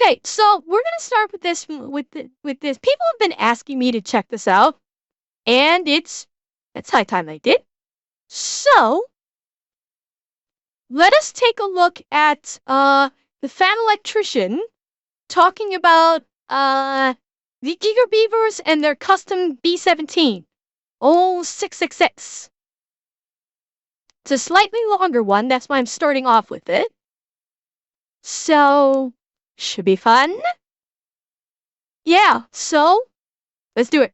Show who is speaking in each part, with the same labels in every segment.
Speaker 1: Okay, so we're gonna start with this. With this, people have been asking me to check this out, and it's high time I did. So let us take a look at the Fat Electrician talking about the Giga Beavers and their custom B-17. Oh, 666. It's a slightly longer one, that's why I'm starting off with it. So, should be fun. Yeah, so, let's do it.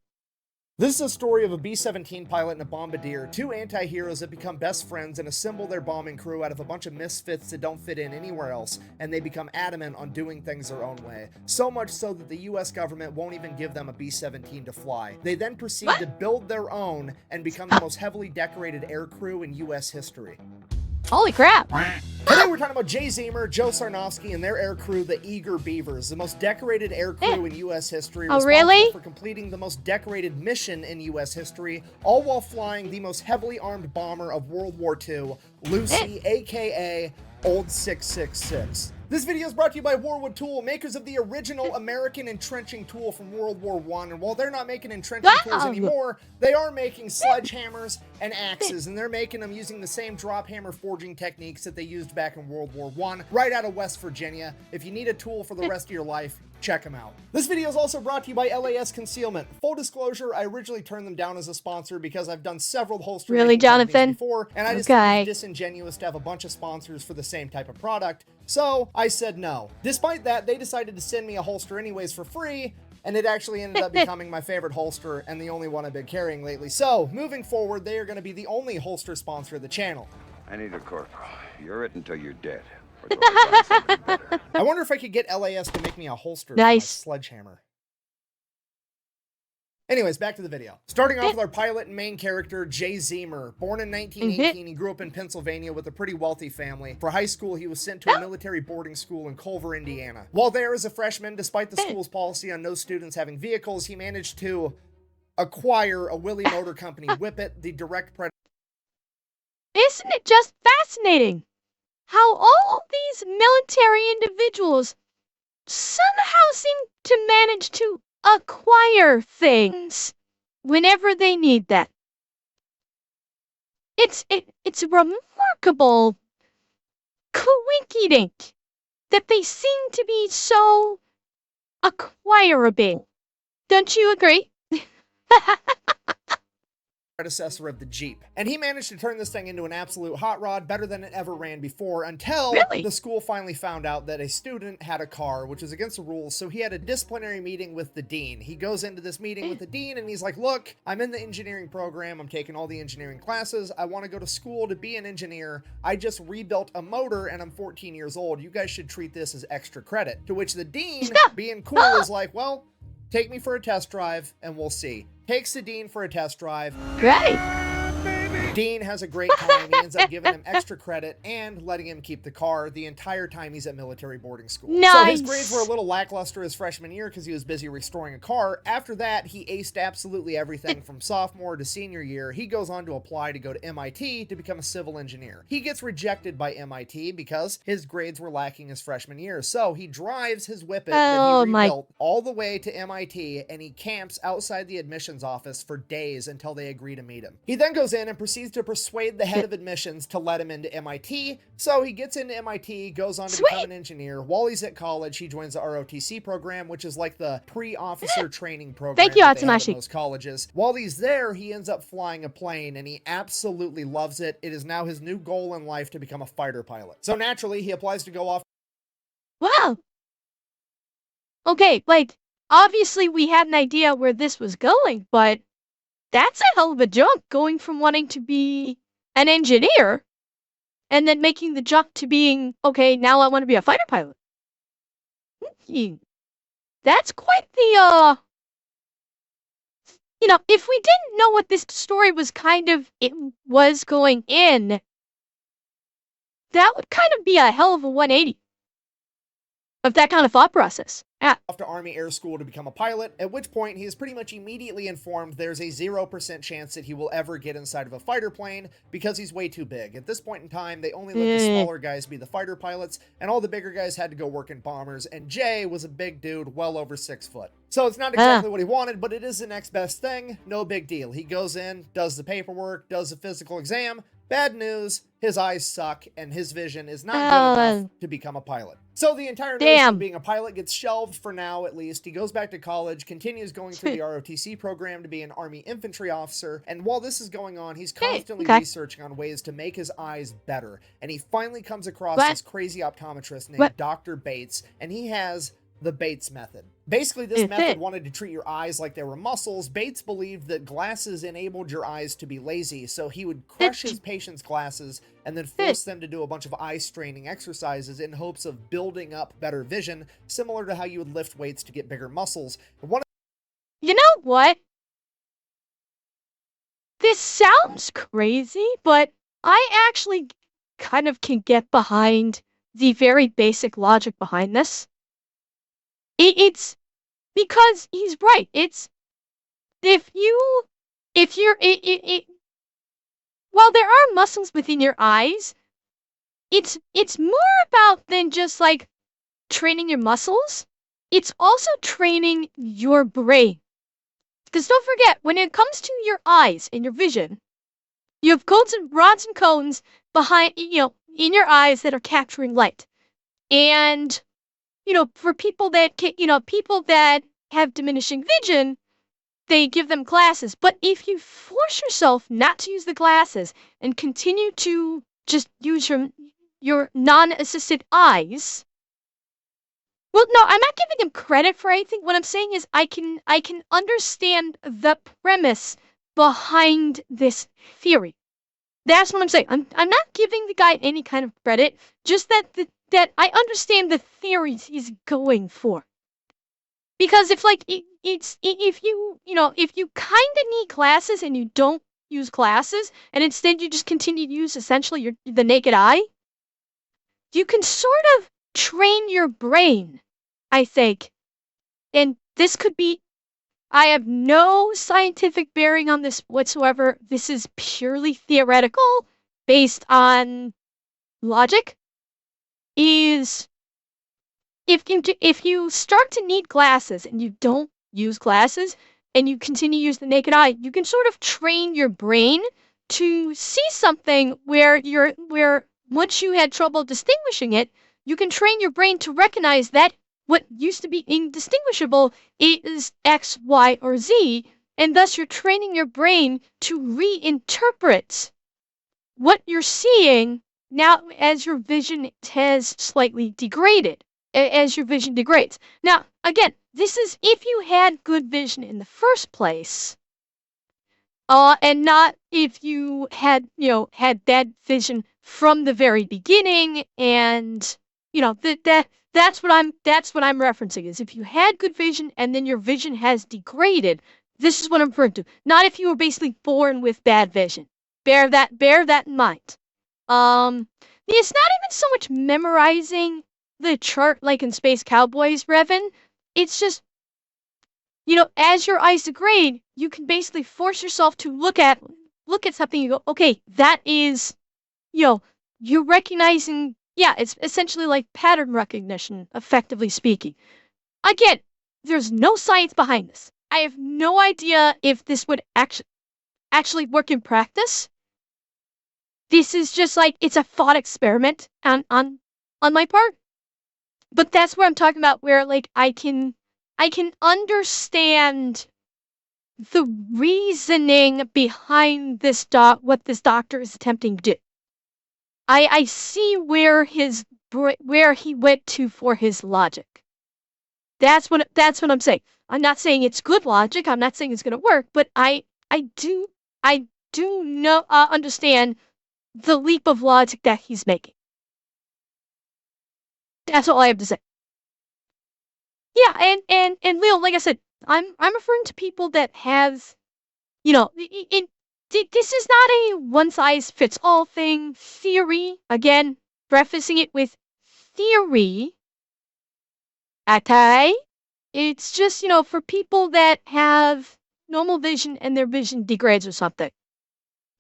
Speaker 2: This is a story of a B-17 pilot and a bombardier, two anti-heroes that become best friends and assemble their bombing crew out of a bunch of misfits that don't fit in anywhere else, and they become adamant on doing things their own way. So much so that the US government won't even give them a B-17 to fly. They then proceed to build their own and become the most heavily decorated air crew in US history.
Speaker 1: Holy crap!
Speaker 2: Today we're talking about Jay Zeamer, Joe Sarnofsky, and their air crew, the Eager Beavers, the most decorated air crew in U.S. history, responsible for completing the most decorated mission in U.S. history, all while flying the most heavily armed bomber of World War II, Lucy, aka Old 666. This video is brought to you by Warwood Tool, makers of the original American entrenching tool from World War I, and while they're not making entrenching tools anymore, they are making sledgehammers and axes, and they're making them using the same drop hammer forging techniques that they used back in World War I, right out of West Virginia. If you need a tool for the rest of your life, check them out. This video is also brought to you by LAS Concealment. Full disclosure, I originally turned them down as a sponsor because I've done several holster
Speaker 1: Jonathan?
Speaker 2: before, and I just think it's disingenuous to have a bunch of sponsors for the same type of product, so I said no. Despite that, they decided to send me a holster anyways for free, and it actually ended up becoming my favorite holster and the only one I've been carrying lately. So, moving forward, they are going to be the only holster sponsor of the channel.
Speaker 3: I need a corporal. You're it until you're dead.
Speaker 2: I wonder if I could get LAS to make me a holster for my sledgehammer. Anyways, back to the video. Starting off with our pilot and main character, Jay Zeamer. Born in 1918, he grew up in Pennsylvania with a pretty wealthy family. For high school, he was sent to a military boarding school in Culver, Indiana. While there as a freshman, despite the school's policy on no students having vehicles, he managed to acquire a Willie Motor Company Whippet, the direct predator.
Speaker 1: Isn't it just fascinating how all these military individuals somehow seem to manage to acquire things whenever they need that? It's a remarkable coinkydink that they seem to be so acquirable. Don't you agree?
Speaker 2: Predecessor of the Jeep, and he managed to turn this thing into an absolute hot rod, better than it ever ran before, until the school finally found out that a student had a car, which was against the rules. So he had a disciplinary meeting with the dean. He goes into this meeting with the dean and he's like, look, I'm in the engineering program, I'm taking all the engineering classes, I want to go to school to be an engineer, I just rebuilt a motor and I'm 14 years old, you guys should treat this as extra credit. To which the dean, being cool, is like, well, take me for a test drive and we'll see. Takes the dean for a test drive.
Speaker 1: Right.
Speaker 2: Dean has a great time. He ends up giving him extra credit and letting him keep the car the entire time he's at military boarding school.
Speaker 1: Nice.
Speaker 2: So his grades were a little lackluster his freshman year because he was busy restoring a car. After that, he aced absolutely everything from sophomore to senior year. He goes on to apply to go to MIT to become a civil engineer. He gets rejected by MIT because his grades were lacking his freshman year. So he drives his Whippet that he rebuilt all the way to MIT, and he camps outside the admissions office for days until they agree to meet him. He then goes in and proceeds to persuade the head of admissions to let him into MIT. So he gets into MIT, goes on to become an engineer. While he's at college, he joins the ROTC program, which is like the pre-officer training program that they have at most colleges. While he's there, he ends up flying a plane, and he absolutely loves it. It is now his new goal in life to become a fighter pilot. So naturally, he applies to go off.
Speaker 1: Wow. Okay, like, obviously we had an idea where this was going, but that's a hell of a jump, going from wanting to be an engineer and then making the jump to being, okay, now I want to be a fighter pilot. That's quite the, you know, if we didn't know what this story was was going in, that would kind of be a hell of a 180. of that kind of thought process. Yeah.
Speaker 2: Off to Army Air School to become a pilot, at which point he is pretty much immediately informed there's a 0% chance that he will ever get inside of a fighter plane because he's way too big. At this point in time, they only let the smaller guys be the fighter pilots, and all the bigger guys had to go work in bombers, and Jay was a big dude, well over 6 foot. So it's not exactly what he wanted, but it is the next best thing. No big deal. He goes in, does the paperwork, does the physical exam. Bad news, his eyes suck, and his vision is not good enough to become a pilot. So the entire notion of being a pilot gets shelved for now, at least. He goes back to college, continues going through the ROTC program to be an Army infantry officer, and while this is going on, he's constantly researching on ways to make his eyes better, and he finally comes across this crazy optometrist named Dr. Bates, and he has the Bates method. Basically, this method wanted to treat your eyes like they were muscles. Bates believed that glasses enabled your eyes to be lazy, so he would crush his patients' glasses and then force them to do a bunch of eye-straining exercises in hopes of building up better vision, similar to how you would lift weights to get bigger muscles.
Speaker 1: You know what? This sounds crazy, but I actually kind of can get behind the very basic logic behind this. It's because he's right. It's while there are muscles within your eyes, it's more about than just like training your muscles. It's also training your brain. Because don't forget, when it comes to your eyes and your vision, you have rods and cones behind, in your eyes that are capturing light. And for people that people that have diminishing vision, they give them glasses. But if you force yourself not to use the glasses and continue to just use your non-assisted eyes, well, no, I'm not giving him credit for anything. What I'm saying is I can understand the premise behind this theory. That's what I'm saying. I'm not giving the guy any kind of credit, just that I understand the theories he's going for. Because if you kind of need glasses and you don't use glasses, and instead you just continue to use essentially the naked eye, you can sort of train your brain, I think. And this could be, I have no scientific bearing on this whatsoever. This is purely theoretical, based on logic. Is if you start to need glasses and you don't use glasses and you continue to use the naked eye, you can sort of train your brain to see something where once you had trouble distinguishing it, you can train your brain to recognize that what used to be indistinguishable is X, Y, or Z, and thus you're training your brain to reinterpret what you're seeing now as your vision has slightly degraded, as your vision degrades. Now, again, this is if you had good vision in the first place, and not if you had bad vision from the very beginning, and that's what I'm referencing, is if you had good vision and then your vision has degraded. This is what I'm referring to. Not if you were basically born with bad vision. Bear that in mind. It's not even so much memorizing the chart like in Space Cowboys, Revan. It's just, as your eyes degrade, you can basically force yourself to look at something. You go, okay, that is, you're recognizing. Yeah, it's essentially like pattern recognition, effectively speaking. Again, there's no science behind this. I have no idea if this would actually work in practice. This is just like, it's a thought experiment on my part. But that's where I'm talking about, where like I can understand the reasoning behind this what this doctor is attempting to do. I see where he went to for his logic. That's what I'm saying. I'm not saying it's good logic. I'm not saying it's going to work, but I do know understand the leap of logic that he's making. That's all I have to say. Yeah, and Leo, like I said, I'm referring to people that have, this is not a one-size-fits-all thing. Theory, again, prefacing it with theory. Okay? It's just, for people that have normal vision and their vision degrades or something.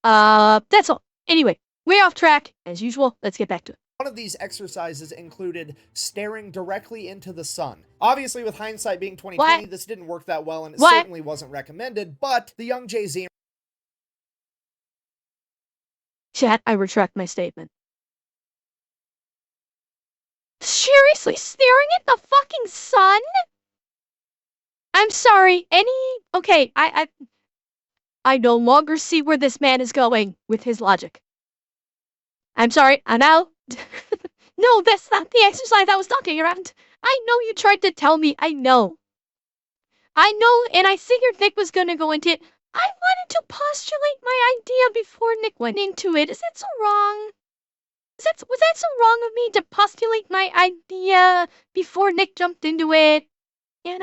Speaker 1: That's all. Anyway, way off track, as usual. Let's get back to it.
Speaker 2: One of these exercises included staring directly into the sun. Obviously, with hindsight being 2020, this didn't work that well, and it certainly wasn't recommended, but the young Jay Zeamer...
Speaker 1: Chat, I retract my statement. Seriously, staring at the fucking sun? I'm sorry, okay, I no longer see where this man is going with his logic. I'm sorry, I'm out. No, that's not the exercise I was talking about. I know you tried to tell me, I know, and I figured Nick was gonna go into it. I wanted to postulate my idea before Nick went into it. Is that so wrong? Was that so wrong of me to postulate my idea before Nick jumped into it? I'm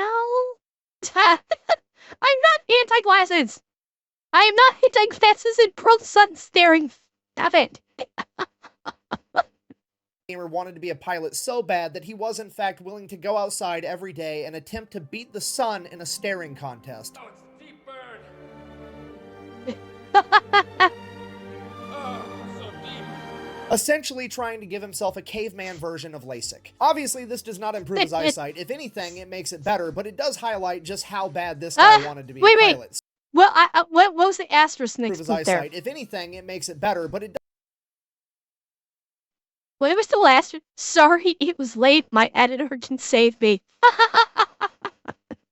Speaker 1: not anti-glasses. I am not anti-glasses and pro-sun staring. Stop it.
Speaker 2: Zeamer wanted to be a pilot so bad that he was in fact willing to go outside every day and attempt to beat the sun in a staring contest.
Speaker 4: Oh, it's a deep burn. So deep.
Speaker 2: Essentially trying to give himself a caveman version of LASIK. Obviously, this does not improve his eyesight. If anything, it makes it better, but it does highlight just how bad this guy wanted to be a pilot.
Speaker 1: Well, what was the asterisk next
Speaker 2: His
Speaker 1: to there?
Speaker 2: eyesight. If anything, it makes it better, but it does...
Speaker 1: What was the last? Sorry, it was late. My editor can save me.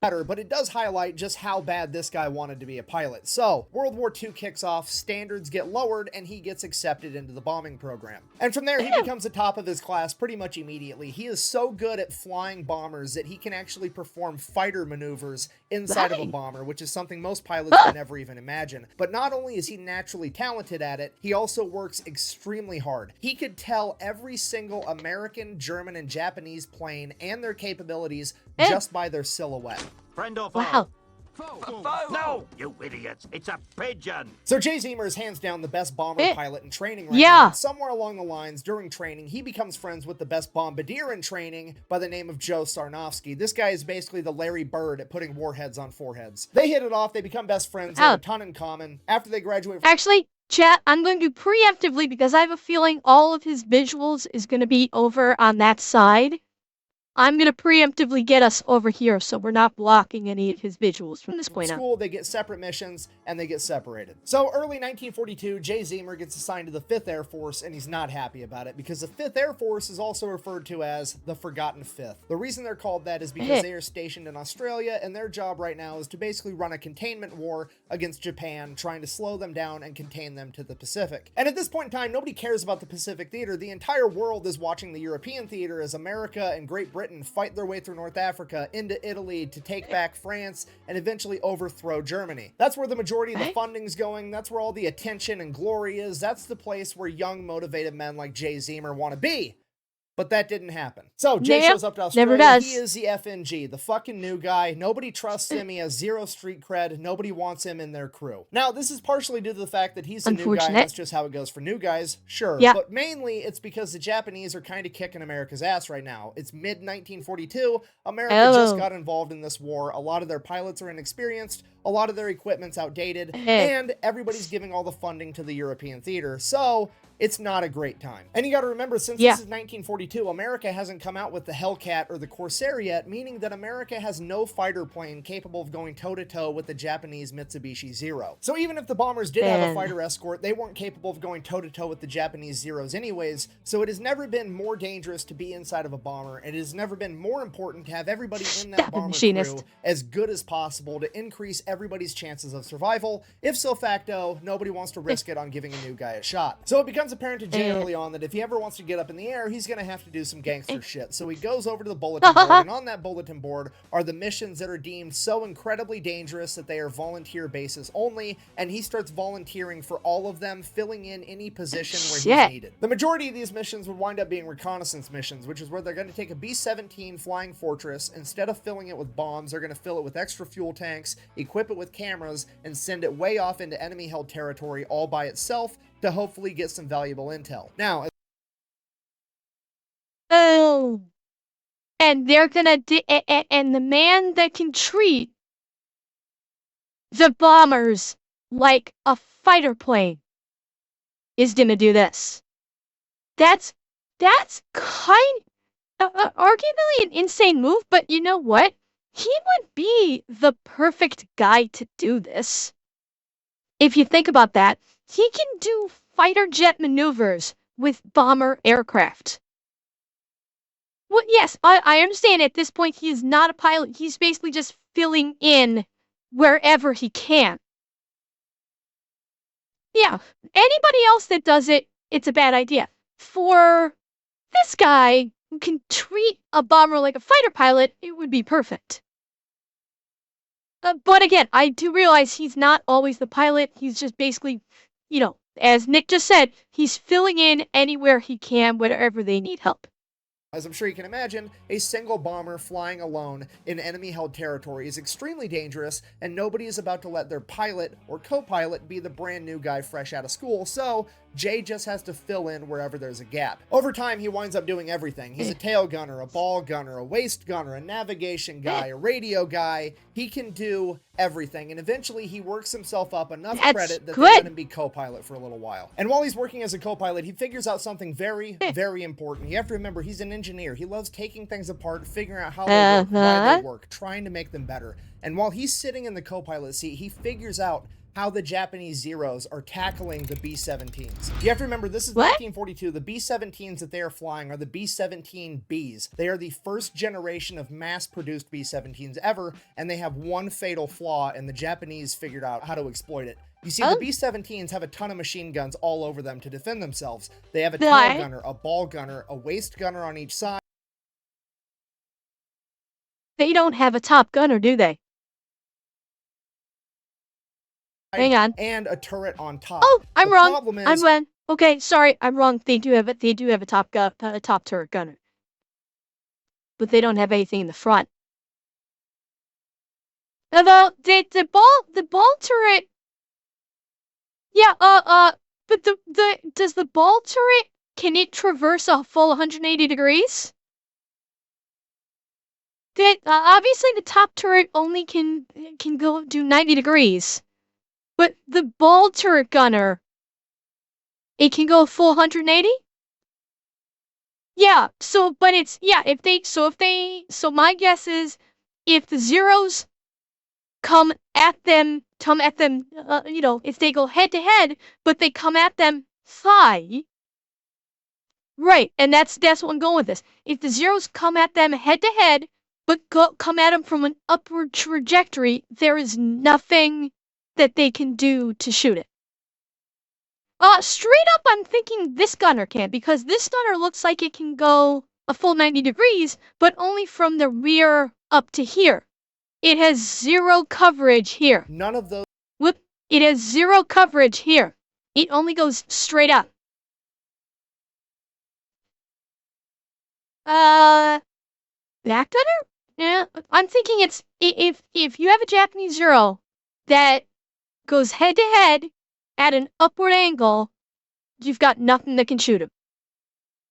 Speaker 2: But it does highlight just how bad this guy wanted to be a pilot. So, World War II kicks off, standards get lowered, and he gets accepted into the bombing program. And from there, he becomes the top of his class pretty much immediately. He is so good at flying bombers that he can actually perform fighter maneuvers inside of a bomber, which is something most pilots would never even imagine. But not only is he naturally talented at it, he also works extremely hard. He could tell every single American, German, and Japanese plane and their capabilities just by their silhouette.
Speaker 5: Friend or foe?
Speaker 1: Wow.
Speaker 5: Foe. No, you idiots. It's a pigeon.
Speaker 2: So Jay Zeamer is hands down the best bomber pilot in training right now. And somewhere along the lines, during training, he becomes friends with the best bombardier in training by the name of Joe Sarnofsky. This guy is basically the Larry Bird at putting warheads on foreheads. They hit it off. They become best friends. They have a ton in common. After they graduate from...
Speaker 1: Actually, chat, I'm going to preemptively, because I have a feeling all of his visuals is going to be over on that side. I'm going to preemptively get us over here so we're not blocking any of his visuals from this point on.
Speaker 2: They get separate missions, and they get separated. So early 1942, Jay Zeamer gets assigned to the 5th Air Force, and he's not happy about it because the 5th Air Force is also referred to as the Forgotten Fifth. The reason they're called that is because they are stationed in Australia, and their job right now is to basically run a containment war against Japan, trying to slow them down and contain them to the Pacific. And at this point in time, nobody cares about the Pacific theater. The entire world is watching the European theater as America and Great Britain fight their way through North Africa into Italy to take back France and eventually overthrow Germany. That's where the majority of the funding's going. That's where all the attention and glory is. That's the place where young, motivated men like Jay Zeamer want to be. But that didn't happen. So Jay shows up to Australia.
Speaker 1: Never does.
Speaker 2: He is the FNG, the fucking new guy. Nobody trusts him. He has zero street cred. Nobody wants him in their crew. Now, this is partially due to the fact that he's a new guy. And that's just how it goes for new guys. Sure. Yeah. But mainly, it's because the Japanese are kind of kicking America's ass right now. It's mid-1942. America just got involved in this war. A lot of their pilots are inexperienced. A lot of their equipment's outdated. And everybody's giving all the funding to the European theater. So it's not a great time. And you got to remember, since this is 1942, America hasn't come out with the Hellcat or the Corsair yet, meaning that America has no fighter plane capable of going toe-to-toe with the Japanese Mitsubishi Zero. So even if the bombers did have a fighter escort, they weren't capable of going toe-to-toe with the Japanese Zeros anyways, so it has never been more dangerous to be inside of a bomber, and it has never been more important to have everybody in that bomber crew as good as possible to increase everybody's chances of survival. If so facto, nobody wants to risk it on giving a new guy a shot. So it becomes apparent to Jay early on that if he ever wants to get up in the air, he's going to have to do some gangster shit. So he goes over to the bulletin board, and on that bulletin board are the missions that are deemed so incredibly dangerous that they are volunteer basis only, and he starts volunteering for all of them, filling in any position where he's needed. The majority of these missions would wind up being reconnaissance missions, which is where they're going to take a B-17 Flying Fortress. Instead of filling it with bombs, they're going to fill it with extra fuel tanks, equip it with cameras, and send it way off into enemy-held territory all by itself to hopefully get some valuable intel. Now,
Speaker 1: And they're gonna and the man that can treat the bombers like a fighter plane is gonna do this. That's kind arguably an insane move, but you know what? He would be the perfect guy to do this. If you think about that, he can do fighter jet maneuvers with bomber aircraft. Well, yes, I understand at this point he is not a pilot. He's basically just filling in wherever he can. Yeah, anybody else that does it, it's a bad idea. For this guy who can treat a bomber like a fighter pilot, it would be perfect. But again, I do realize he's not always the pilot. He's just basically, you know, as Nick just said, he's filling in anywhere he can, wherever they need help.
Speaker 2: As I'm sure you can imagine, a single bomber flying alone in enemy-held territory is extremely dangerous, and nobody is about to let their pilot or co-pilot be the brand new guy fresh out of school, so Jay just has to fill in wherever there's a gap. Over time, he winds up doing everything. He's a tail gunner, a ball gunner, a waist gunner, a navigation guy, a radio guy. He can do everything, and eventually he works himself up enough credit that they let him be co-pilot for a little while. And while he's working as a co-pilot, he figures out something very, very important. You have to remember, he's an engineer. He loves taking things apart, figuring out how they work, why they work, trying to make them better. And while he's sitting in the co-pilot seat, he figures out how the Japanese Zeros are tackling the B-17s. You have to remember, this is 1942. The B-17s that they are flying are the B-17Bs. They are the first generation of mass-produced B-17s ever, and they have one fatal flaw, and the Japanese figured out how to exploit it. You see, the B-17s have a ton of machine guns all over them to defend themselves. They have a tail gunner, a ball gunner, a waist gunner on each side.
Speaker 1: They don't have a top gunner, do they? Hang on.
Speaker 2: And a turret on top.
Speaker 1: Oh, I'm wrong.
Speaker 2: Problem is,
Speaker 1: I'm wrong. Okay, sorry, I'm wrong. They do have a top turret gunner, but they don't have anything in the front. Although the ball turret. Yeah. But does the ball turret, can it traverse a full 180 degrees? Obviously the top turret only can go do 90 degrees. But the ball turret gunner, it can go full 180? Yeah, so my guess is if the Zeros come at them, you know, if they go head to head, but they come at them high, right, and that's what I'm going with this. If the Zeros come at them head to head, but come at them from an upward trajectory, there is nothing that they can do to shoot it. Straight up, I'm thinking this gunner can, because this gunner looks like it can go a full 90 degrees, but only from the rear up to here. It has zero coverage here.
Speaker 2: None of those.
Speaker 1: Whoop! It has zero coverage here. It only goes straight up. Back gunner? Yeah, I'm thinking it's if you have a Japanese Zero that goes head to head at an upward angle, you've got nothing that can shoot him.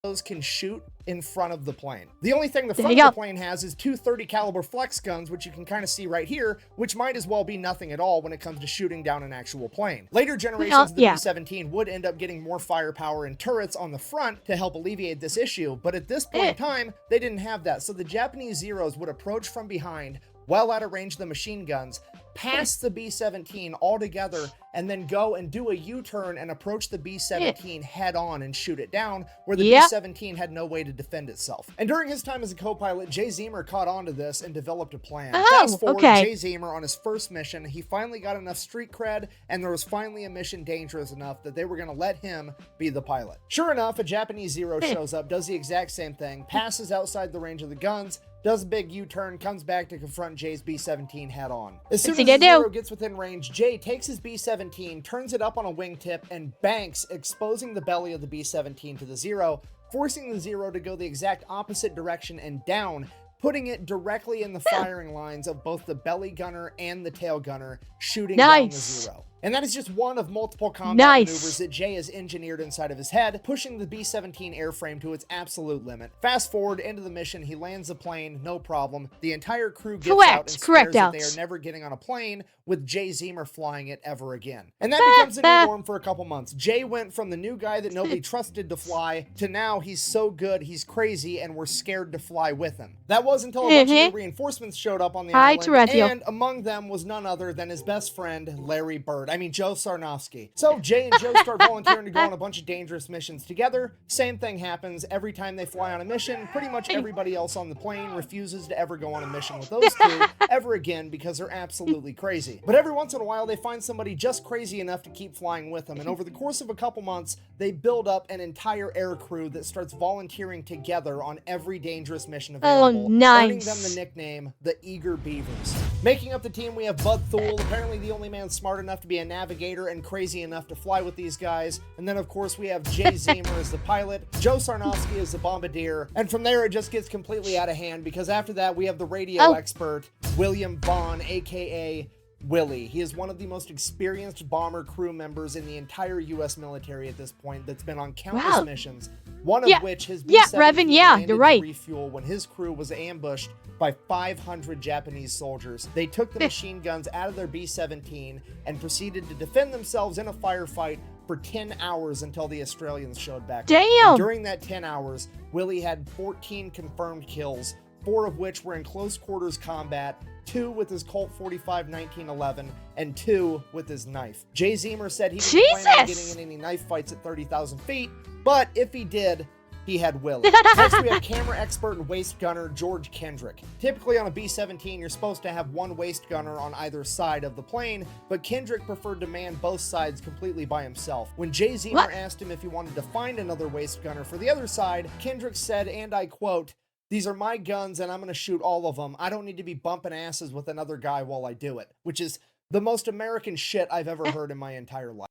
Speaker 2: Those can shoot in front of the plane. The only thing the front of the plane has is two 30 caliber flex guns, which you can kind of see right here, which might as well be nothing at all when it comes to shooting down an actual plane. Later generations of the B-17 would end up getting more firepower and turrets on the front to help alleviate this issue, but at this point in time, they didn't have that. So the Japanese Zeros would approach from behind, well out of range of the machine guns, pass the B-17 altogether, and then go and do a U-turn and approach the B-17 head-on and shoot it down, where the B-17 had no way to defend itself. And during his time as a co-pilot, Jay Zeamer caught on to this and developed a plan. Fast forward, Jay Zeamer on his first mission, he finally got enough street cred, and there was finally a mission dangerous enough that they were going to let him be the pilot. Sure enough, a Japanese Zero shows up, does the exact same thing, passes outside the range of the guns, does a big U-turn, comes back to confront Jay's B-17 head-on. As soon as the Zero gets within range, Jay takes his B-17, turns it up on a wingtip, and banks, exposing the belly of the B-17 to the Zero, forcing the Zero to go the exact opposite direction and down, putting it directly in the firing lines of both the belly gunner and the tail gunner, shooting down the Zero. And that is just one of multiple combat
Speaker 1: Nice.
Speaker 2: maneuvers that Jay has engineered inside of his head, pushing the B-17 airframe to its absolute limit. Fast forward into the mission, he lands the plane, no problem. The entire crew gets out and swears that they are never getting on a plane with Jay Zeamer flying it ever again. And that becomes a new norm for a couple months. Jay went from the new guy that nobody trusted to fly to now he's so good, he's crazy, and we're scared to fly with him. That was until a bunch of new reinforcements showed up on the island, and among them was none other than his best friend, Larry Bird. I mean, Joe Sarnofsky. So Jay and Joe start volunteering to go on a bunch of dangerous missions together. Same thing happens every time they fly on a mission. Pretty much everybody else on the plane refuses to ever go on a mission with those two ever again because they're absolutely crazy. But every once in a while, they find somebody just crazy enough to keep flying with them. And over the course of a couple months, they build up an entire air crew that starts volunteering together on every dangerous mission available, earning them the nickname the Eager Beavers. Making up the team, we have Bud Thule, apparently the only man smart enough to be a navigator and crazy enough to fly with these guys. And then, of course, we have Jay Zeamer as the pilot, Joe Sarnofsky as the bombardier, and from there it just gets completely out of hand because after that we have the radio expert, William Vaughn, aka Willie. He is one of the most experienced bomber crew members in the entire U.S. military at this point that's been on countless missions, one of which has been landed to refuel when his crew was ambushed by 500 Japanese soldiers. They took the machine guns out of their B-17 and proceeded to defend themselves in a firefight for 10 hours until the Australians showed back.
Speaker 1: Damn!
Speaker 2: During that 10 hours, Willie had 14 confirmed kills, 4 of which were in close quarters combat, 2 with his Colt 45 1911, and 2 with his knife. Jay Zeamer said he didn't plan on getting in any knife fights at 30,000 feet, but if he did, he had Willie. Next, we have camera expert and waist gunner George Kendrick. Typically on a B-17, you're supposed to have one waist gunner on either side of the plane, but Kendrick preferred to man both sides completely by himself. When Jay Zeamer asked him if he wanted to find another waist gunner for the other side, Kendrick said, and I quote, "These are my guns and I'm going to shoot all of them. I don't need to be bumping asses with another guy while I do it," which is the most American shit I've ever heard in my entire life.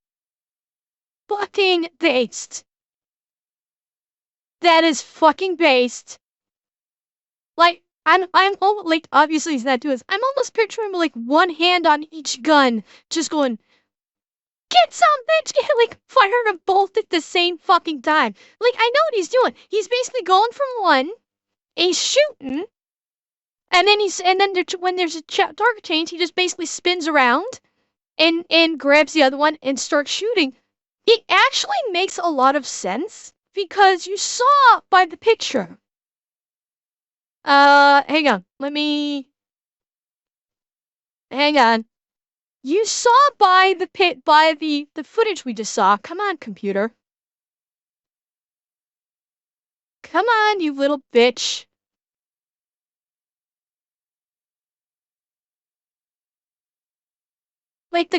Speaker 1: Fucking based. That is fucking based. Like, I'm almost, like, obviously he's not doing this. I'm almost picturing, like, one hand on each gun, just going, "Get some, bitch!" Like, firing them both at the same fucking time. Like, I know what he's doing. He's basically going from one, he's shooting, and then when there's a target change, he just basically spins around and grabs the other one and starts shooting. It actually makes a lot of sense because you saw by the picture. Hang on. Hang on. You saw by the footage we just saw. Come on, computer. Come on, you little bitch. Like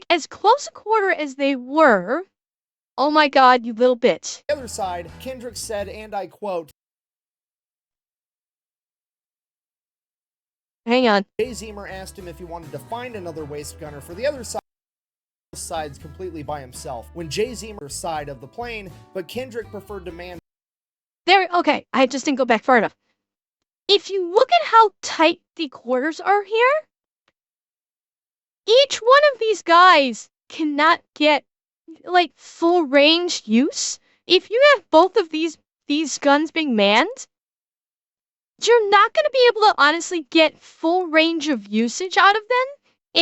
Speaker 1: as close a quarter as they were. Oh my god, you little bitch.
Speaker 2: The other side, Kendrick said, and I quote,
Speaker 1: "Hang on."
Speaker 2: Jay Zeamer asked him if he wanted to find another waist gunner for the other side. Sides completely by himself. When Jay Zeamer's side of the plane, but Kendrick preferred to man.
Speaker 1: Okay, I just didn't go back far enough. If you look at how tight the quarters are here, each one of these guys cannot get, like, full range use. If you have both of these guns being manned, you're not going to be able to honestly get full range of usage out of them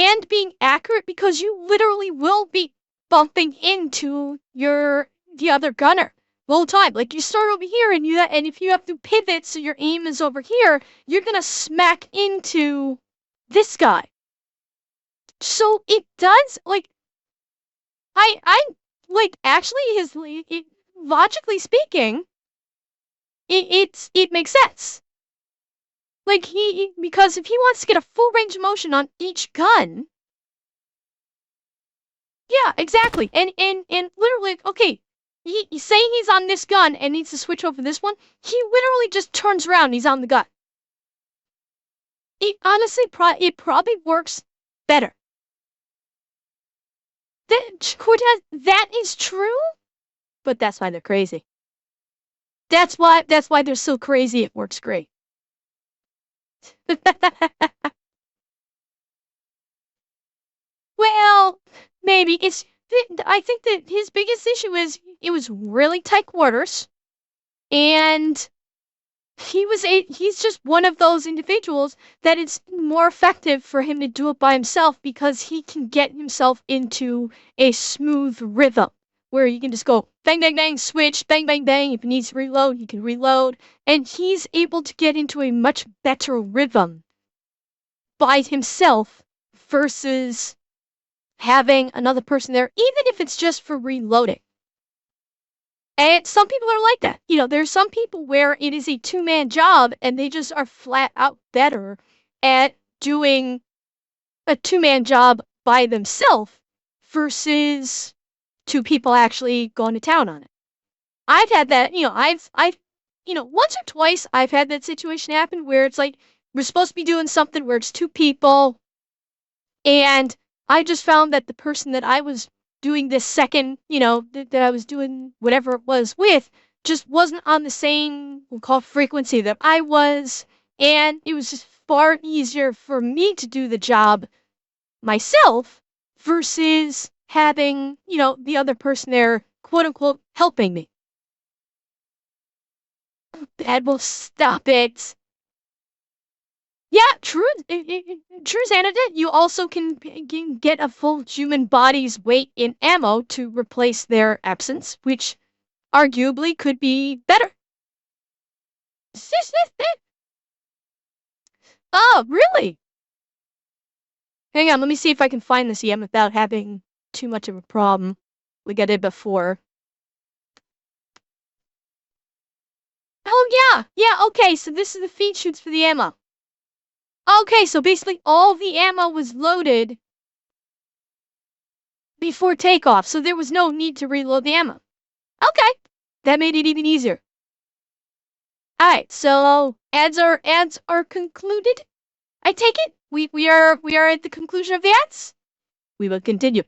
Speaker 1: and being accurate because you literally will be bumping into the other gunner the whole time. Like, you start over here and if you have to pivot so your aim is over here, you're going to smack into this guy. So it does, like, actually, logically speaking, it makes sense. Like, because if he wants to get a full range of motion on each gun, yeah, exactly. And literally, okay, say he's on this gun and needs to switch over this one, he literally just turns around and he's on the gun. It honestly, it probably works better. Cortez, that is true, but that's why they're crazy. That's why they're so crazy. It works great. Well, maybe it's. I think that his biggest issue is it was really tight quarters, and he's just one of those individuals that it's more effective for him to do it by himself because he can get himself into a smooth rhythm where you can just go bang, bang, bang, switch, bang, bang, bang. If he needs to reload, he can reload. And he's able to get into a much better rhythm by himself versus having another person there, even if it's just for reloading. And some people are like that. There's some people where it is a two-man job and they just are flat out better at doing a two-man job by themselves versus two people actually going to town on it. I've had that, once or twice I've had that situation happen where it's like we're supposed to be doing something where it's two people, and I just found that the person that I was doing this second, that I was doing whatever it was with, just wasn't on the same, we'll call it frequency that I was, and it was just far easier for me to do the job myself versus having, the other person there, quote unquote, helping me. Dad will stop it. Yeah, true, Xanadu. You also can get a full human body's weight in ammo to replace their absence, which arguably could be better. Oh, really? Hang on, let me see if I can find this EM without having too much of a problem like I did before. Oh, yeah, okay, so this is the feed chutes for the ammo. Okay, so basically all the ammo was loaded before takeoff, so there was no need to reload the ammo. Okay, that made it even easier. Alright, so ads are concluded. I take it we are at the conclusion of the ads. We will continue.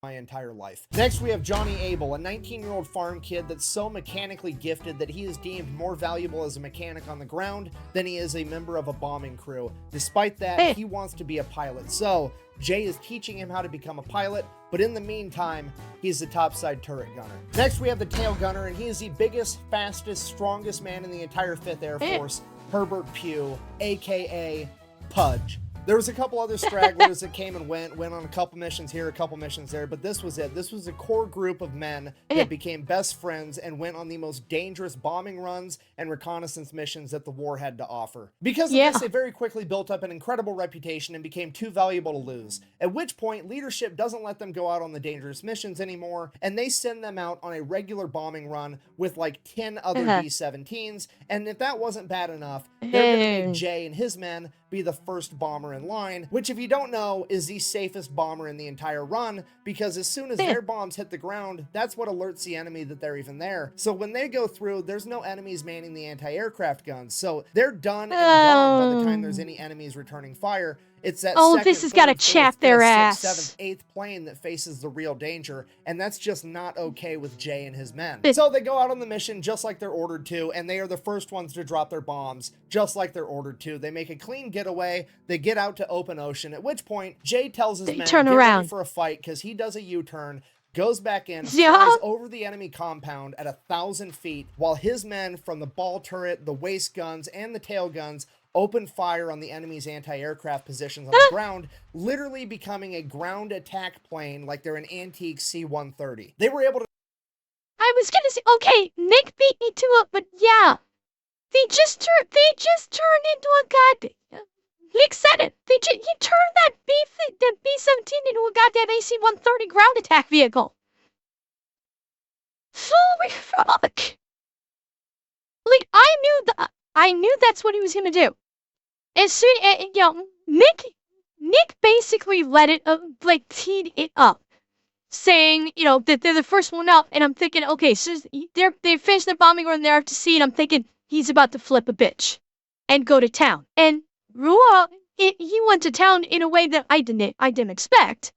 Speaker 2: My entire life. Next, we have Johnny Abel, a 19-year-old farm kid that's so mechanically gifted that he is deemed more valuable as a mechanic on the ground than he is a member of a bombing crew. Despite that, he wants to be a pilot. So, Jay is teaching him how to become a pilot, but in the meantime, he's the topside turret gunner. Next, we have the tail gunner, and he is the biggest, fastest, strongest man in the entire 5th Air Force, Herbert Pugh, aka Pudge. There was a couple other stragglers that came and went on a couple missions here, a couple missions there, but this was it. This was a core group of men that became best friends and went on the most dangerous bombing runs and reconnaissance missions that the war had to offer. Because of this, they very quickly built up an incredible reputation and became too valuable to lose, at which point leadership doesn't let them go out on the dangerous missions anymore, and they send them out on a regular bombing run with like 10 other B-17s, and if that wasn't bad enough, they're going to make Jay and his men be the first bomber in line, which if you don't know is the safest bomber in the entire run, because as soon as their bombs hit the ground, that's what alerts the enemy that they're even there. So when they go through, there's no enemies manning the anti-aircraft guns, so they're done and gone by the time there's any enemies returning fire. It's that second,
Speaker 1: this has got to chap their ass.
Speaker 2: 6th, 7th, 8th plane that faces the real danger, and that's just not okay with Jay and his men. So they go out on the mission just like they're ordered to, and they are the first ones to drop their bombs just like they're ordered to. They make a clean getaway, they get out to open ocean, at which point Jay tells his men,
Speaker 1: turn
Speaker 2: get
Speaker 1: around
Speaker 2: ready for a fight, because he does a U-turn, goes back in, flies over the enemy compound at 1,000 feet, while his men from the ball turret, the waist guns, and the tail guns open fire on the enemy's anti-aircraft positions on the ground, literally becoming a ground attack plane like they're an antique C-130. They were able to...
Speaker 1: I was gonna say, okay, Nick beat me to it, but yeah, they just turned into a goddamn... Nick said it. He turned that B-17 into a goddamn AC-130 ground attack vehicle. Holy fuck! Like I knew that's what he was gonna do. As soon, Nick basically let it, teed it up, saying, that they're the first one up, and I'm thinking, okay, so they finished their bombing run, they're out to sea, and I'm thinking, he's about to flip a bitch, and go to town. And Ruel, he went to town in a way that I didn't expect.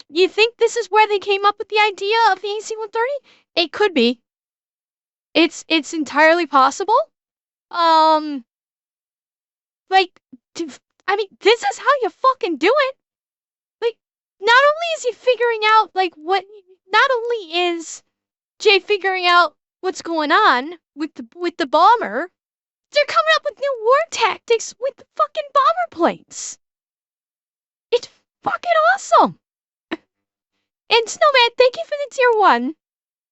Speaker 1: You think this is where they came up with the idea of the AC-130? It could be. It's entirely possible. This is how you fucking do it. not only is he figuring out, like, not only is Jay figuring out what's going on with the bomber, they're coming up with new war tactics with the fucking bomber planes. It's fucking awesome. And Snowman, thank you for the tier 1.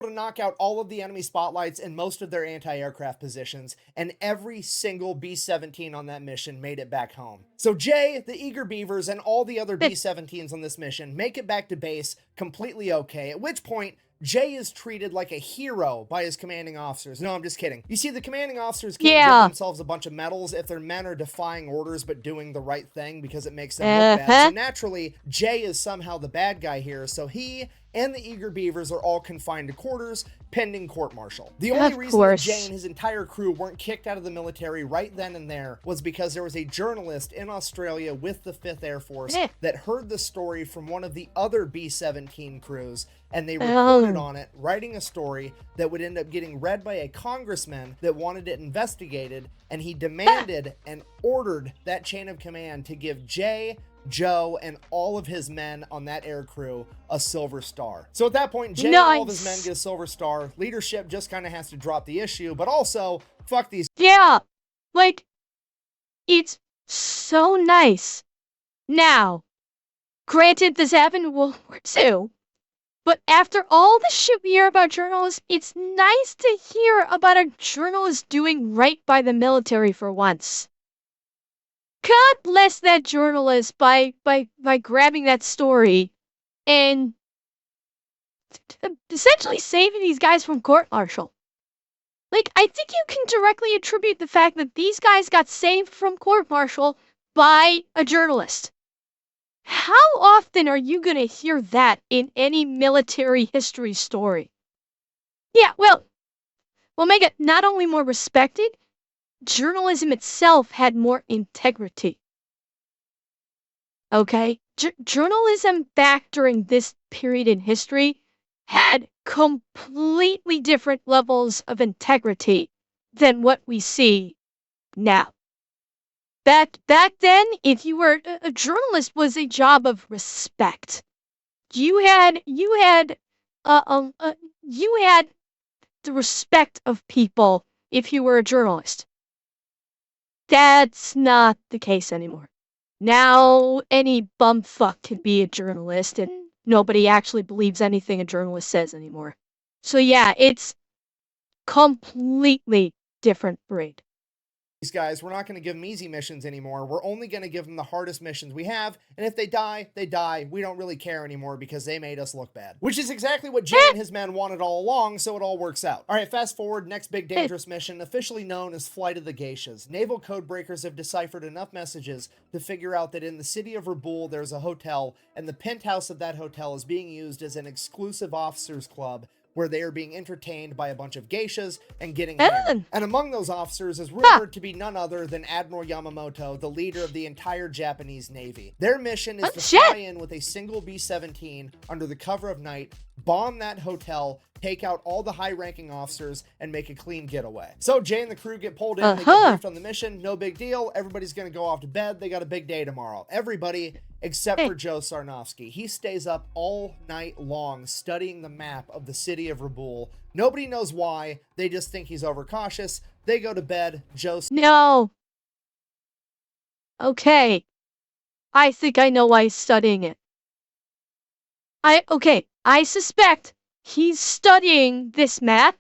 Speaker 2: To knock out all of the enemy spotlights and most of their anti-aircraft positions, and every single B-17 on that mission made it back home. So Jay, the Eager Beavers, and all the other B-17s on this mission make it back to base completely okay, at which point Jay is treated like a hero by his commanding officers. No, I'm just kidding. You see, the commanding officers can't give themselves a bunch of medals if their men are defying orders but doing the right thing because it makes them look bad. So naturally, Jay is somehow the bad guy here, so he and the Eager Beavers are all confined to quarters pending court-martial. The only reason that Jay and his entire crew weren't kicked out of the military right then and there was because there was a journalist in Australia with the 5th Air Force that heard the story from one of the other B-17 crews, and they reported on it, writing a story that would end up getting read by a congressman that wanted it investigated, and he demanded and ordered that chain of command to give Jay, Joe, and all of his men on that air crew a silver star. So at that point, Jay and all of his men get a silver star. Leadership just kind of has to drop the issue, but also, fuck these.
Speaker 1: Yeah, like, it's so nice. Now, granted, this happened in World War II, but after all the shit we hear about journalists, it's nice to hear about a journalist doing right by the military for once. God bless that journalist by grabbing that story and essentially saving these guys from court-martial. Like, I think you can directly attribute the fact that these guys got saved from court-martial by a journalist. How often are you gonna hear that in any military history story? Yeah, well, make it not only more respected, journalism itself had more integrity. Okay? Journalism back during this period in history had completely different levels of integrity than what we see now. Back then, if you were a journalist, was a job of respect. You had the respect of people if you were a journalist. That's not the case anymore. Now, any bumfuck can be a journalist, and nobody actually believes anything a journalist says anymore. So yeah, it's completely different breed.
Speaker 2: These guys, we're not going to give them easy missions anymore. We're only going to give them the hardest missions we have, and if they die, they die. We don't really care anymore because they made us look bad. Which is exactly what Jay and his men wanted all along, so it all works out. Alright, fast forward, next big dangerous mission, officially known as Flight of the Geishas. Naval codebreakers have deciphered enough messages to figure out that in the city of Raboul there's a hotel, and the penthouse of that hotel is being used as an exclusive officers club where they are being entertained by a bunch of geishas and getting hammered. And among those officers is rumored to be none other than Admiral Yamamoto, the leader of the entire Japanese Navy. Their mission is to fly in with a single B-17 under the cover of night, bomb that hotel, take out all the high-ranking officers, and make a clean getaway. So Jay and the crew get pulled in, they get briefed on the mission, no big deal, everybody's gonna go off to bed, they got a big day tomorrow. Everybody except for Joe Sarnofsky. He stays up all night long studying the map of the city of Raboul. Nobody knows why, they just think he's overcautious. They go to bed,
Speaker 1: No. Okay. I think I know why he's studying it. I suspect he's studying this map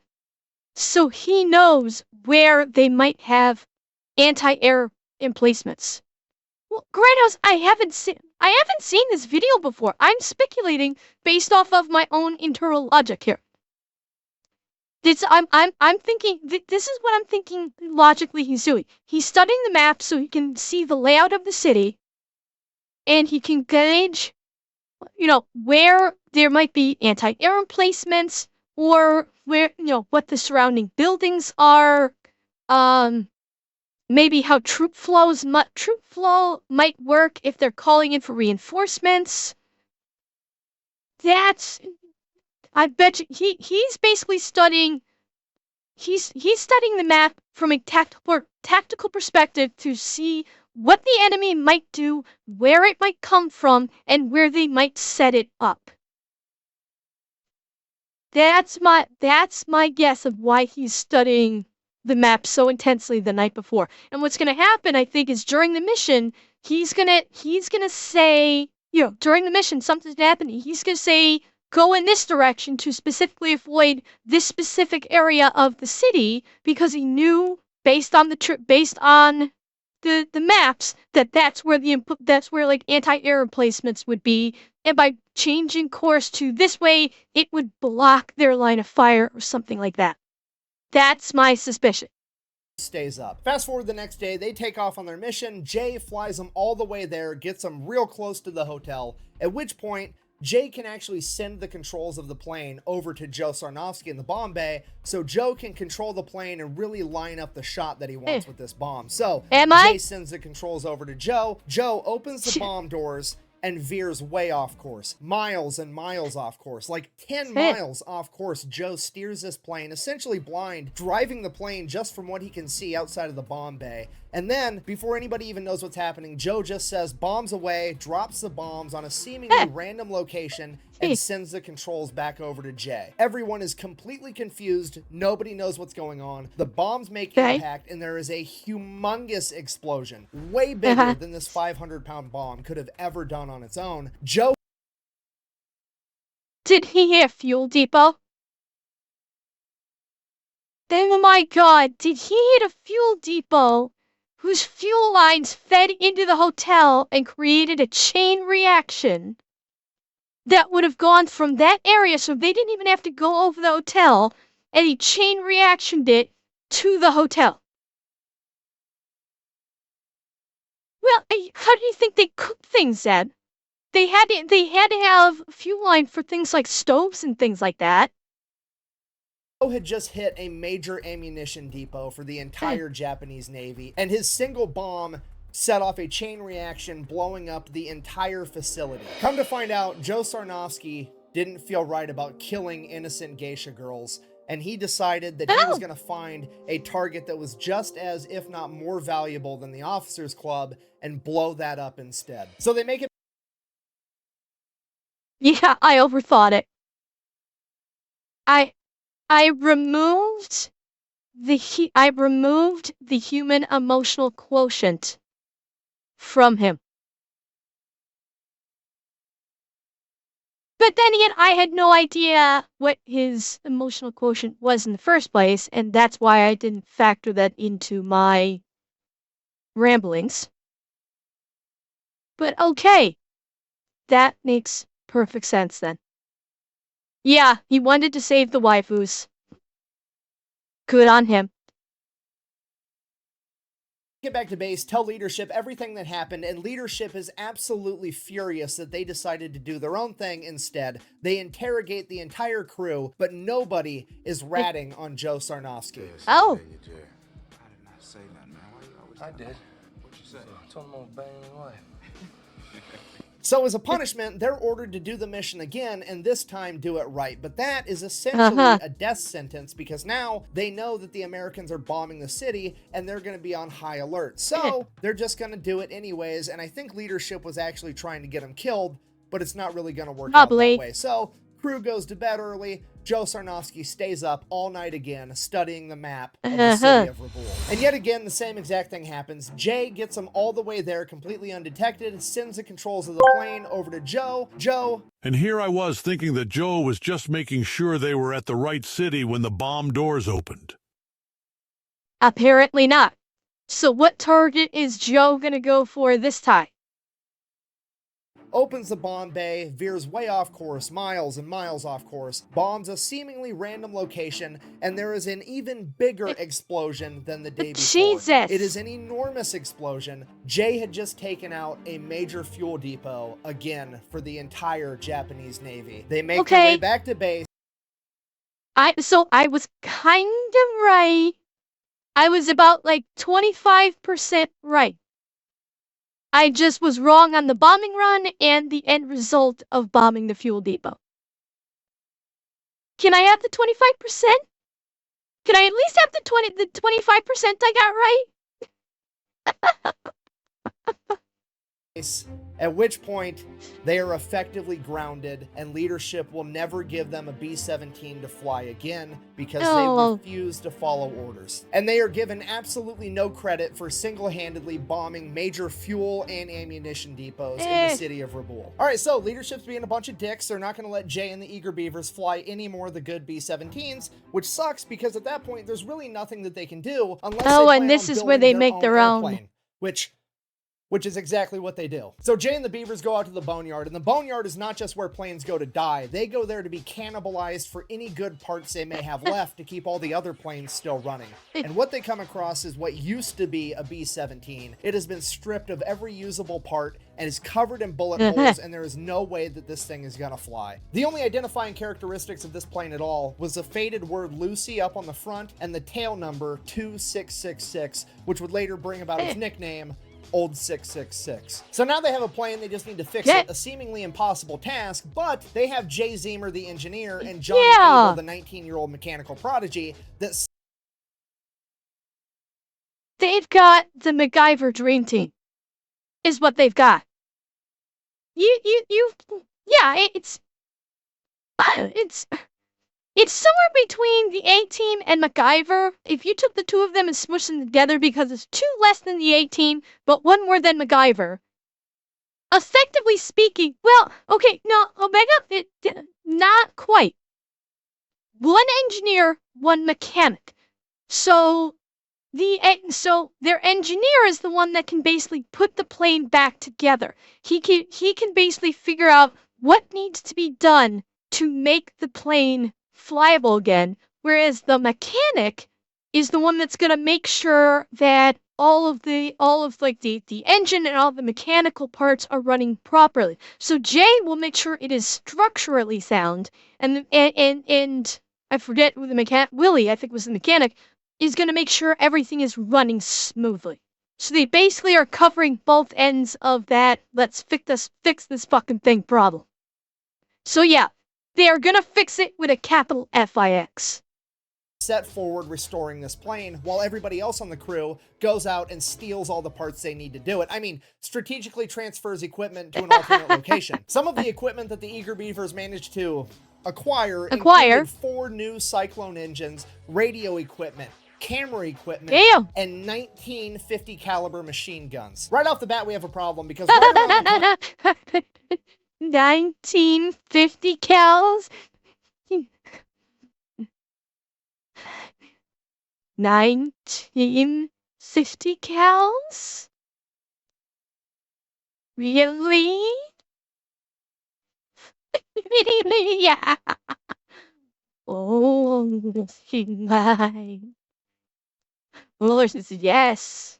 Speaker 1: so he knows where they might have anti-air emplacements. Well, Grindhouse, I haven't seen this video before. I'm speculating based off of my own internal logic here. I'm thinking this is what I'm thinking logically he's doing. He's studying the map so he can see the layout of the city, and he can gauge, where there might be anti-air emplacements, or where, what the surrounding buildings are, maybe how troop flow might work if they're calling in for reinforcements. I bet you he's basically studying. He's studying the map from a tactical perspective to see what the enemy might do, where it might come from, and where they might set it up. That's my guess of why he's studying the map so intensely the night before. And what's gonna happen, I think, is during the mission, he's gonna say, during the mission, something's happening. He's gonna say, go in this direction to specifically avoid this specific area of the city, because he knew based on the maps that's where like anti-air emplacements would be, and by changing course to this way, it would block their line of fire or something like that. That's my suspicion.
Speaker 2: Stays up. Fast forward the next day, they take off on their mission. Jay flies them all the way there, gets them real close to the hotel, at which point Jay can actually send the controls of the plane over to Joe Sarnofsky in the bomb bay, so Joe can control the plane and really line up the shot that he wants with this bomb. So Jay sends the controls over to Joe. Joe opens the bomb doors and veers way off course, miles and miles off course, like 10 miles off course. Joe steers this plane, essentially blind, driving the plane just from what he can see outside of the bomb bay. And then, before anybody even knows what's happening, Joe just says, bombs away, drops the bombs on a seemingly random location, and sends the controls back over to Jay. Everyone is completely confused. Nobody knows what's going on. The bombs make impact, and there is a humongous explosion, way bigger than this 500-pound bomb could have ever done on its own. Joe...
Speaker 1: Did he hit a fuel depot? Oh my god, did he hit a fuel depot whose fuel lines fed into the hotel and created a chain reaction that would have gone from that area, so they didn't even have to go over the hotel, and he chain reactioned it to the hotel? Well, how do you think they cooked things then? They had to have a fuel line for things like stoves and things like that.
Speaker 2: Joe had just hit a major ammunition depot for the entire Japanese Navy, and his single bomb set off a chain reaction, blowing up the entire facility. Come to find out, Joe Sarnofsky didn't feel right about killing innocent geisha girls, and he decided that he was going to find a target that was just as, if not more valuable than the Officers Club, and blow that up instead. So they make it...
Speaker 1: Yeah, I overthought it. I removed the human emotional quotient from him. But then again, I had no idea what his emotional quotient was in the first place, and that's why I didn't factor that into my ramblings. But okay, that makes perfect sense then. Yeah, he wanted to save the waifus. Good on him.
Speaker 2: Get back to base, tell leadership everything that happened, and leadership is absolutely furious that they decided to do their own thing instead. They interrogate the entire crew, but nobody is ratting on Joe Sarnofsky.
Speaker 1: Oh.
Speaker 6: I did not say that, man. Why you always... I did. What'd you say? I told him I was banging your wife.
Speaker 2: So as a punishment, they're ordered to do the mission again, and this time do it right. But that is essentially a death sentence, because now they know that the Americans are bombing the city, and they're going to be on high alert. So they're just going to do it anyways, and I think leadership was actually trying to get them killed, but it's not really going to work out that way. So crew goes to bed early. Joe Sarnofsky stays up all night again, studying the map of the city of Raboul. And yet again, the same exact thing happens. Jay gets them all the way there completely undetected, sends the controls of the plane over to Joe.
Speaker 7: And here I was thinking that Joe was just making sure they were at the right city when the bomb doors opened.
Speaker 1: Apparently not. So what target is Joe gonna go for this time?
Speaker 2: Opens the bomb bay, veers way off course, miles and miles off course, bombs a seemingly random location, and there is an even bigger explosion than the day before.
Speaker 1: Jesus!
Speaker 2: It is an enormous explosion. Jay had just taken out a major fuel depot, again, for the entire Japanese Navy. They make their way back to base.
Speaker 1: So I was kind of right. I was about like 25% right. I just was wrong on the bombing run and the end result of bombing the fuel depot. Can I have the 25%? Can I at least have the 25% I got right?
Speaker 2: At which point, they are effectively grounded, and leadership will never give them a B-17 to fly again because
Speaker 1: No.
Speaker 2: they refuse to follow orders. And they are given absolutely no credit for single-handedly bombing major fuel and ammunition depots in the city of Raboul. Alright, so leadership's being a bunch of dicks. They're not going to let Jay and the Eager Beavers fly any more of the good B-17s, which sucks because at that point, there's really nothing that they can do unless they plan
Speaker 1: and this
Speaker 2: on
Speaker 1: is where
Speaker 2: building
Speaker 1: they make their own.
Speaker 2: airplane, which is exactly what they do. So Jay and the Beavers go out to the boneyard, and the boneyard is not just where planes go to die. They go there to be cannibalized for any good parts they may have left to keep all the other planes still running. And what they come across is what used to be a B-17. It has been stripped of every usable part and is covered in bullet holes, and there is no way that this thing is gonna fly. The only identifying characteristics of this plane at all was the faded word Lucy up on the front and the tail number 2666, which would later bring about its nickname, Old 666. So now they have a plane, they just need to fix it, a seemingly impossible task, but they have Jay Zeamer, the engineer, and Johnny Abel, the 19-year-old mechanical prodigy, that
Speaker 1: They've got the MacGyver dream team, is what they've got. It's somewhere between the A-Team and MacGyver. If you took the two of them and smushed them together because it's two less than the A-Team, but one more than MacGyver. Effectively speaking, well, okay, no, Omega, not quite. One engineer, one mechanic. So their engineer is the one that can basically put the plane back together. He can basically figure out what needs to be done to make the plane flyable again, whereas the mechanic is the one that's going to make sure that all of the engine and all the mechanical parts are running properly. So Jay will make sure it is structurally sound, and I forget who the mechanic, Willie, I think was the mechanic, is going to make sure everything is running smoothly. So they basically are covering both ends of that let's fix this fucking thing problem. So yeah, they are gonna fix it with a capital F-I-X.
Speaker 2: Set forward restoring this plane while everybody else on the crew goes out and steals all the parts they need to do it. I mean, strategically transfers equipment to an alternate location. Some of the equipment that the Eager Beavers managed to acquire included 4 new Cyclone engines, radio equipment, camera equipment, and 19 50 caliber machine guns. Right off the bat, we have a problem because right around the
Speaker 1: 1950 cals. 1950 cals? Really? Really? Yeah. Oh, my. Lord, yes.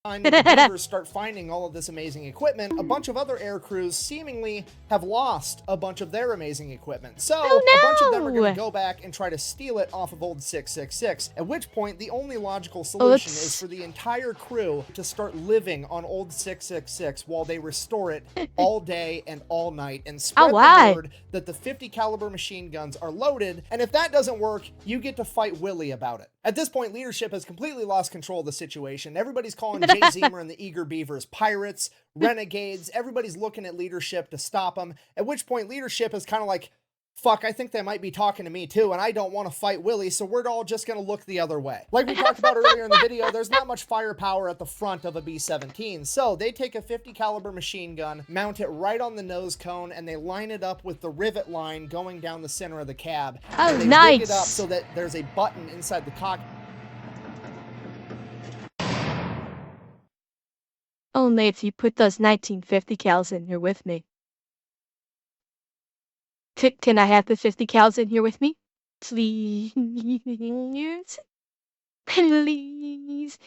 Speaker 2: time that the Beavers start finding all of this amazing equipment, a bunch of other air crews seemingly have lost a bunch of their amazing equipment. So a bunch of them are going to go back and try to steal it off of old 666, at which point the only logical solution is for the entire crew to start living on old 666 while they restore it all day and all night and spread the word that the 50 caliber machine guns are loaded, and if that doesn't work, you get to fight Willie about it. At this point, leadership has completely lost control of the situation. Everybody's calling Jay Zeamer and the Eager Beavers pirates, renegades. Everybody's looking at leadership to stop them, at which point leadership is kind of like, fuck, I think they might be talking to me too, and I don't want to fight Willie, so we're all just going to look the other way. Like we talked about earlier in the video, there's not much firepower at the front of a B-17, so they take a 50 caliber machine gun, mount it right on the nose cone, and they line it up with the rivet line going down the center of the cab.
Speaker 1: Oh,
Speaker 2: and they
Speaker 1: nice!
Speaker 2: rig it up so that there's a button inside the cockpit.
Speaker 1: Only if you put those 1950 cals in here with me. Can I have the 50 cals in here with me? Please. Please. Please,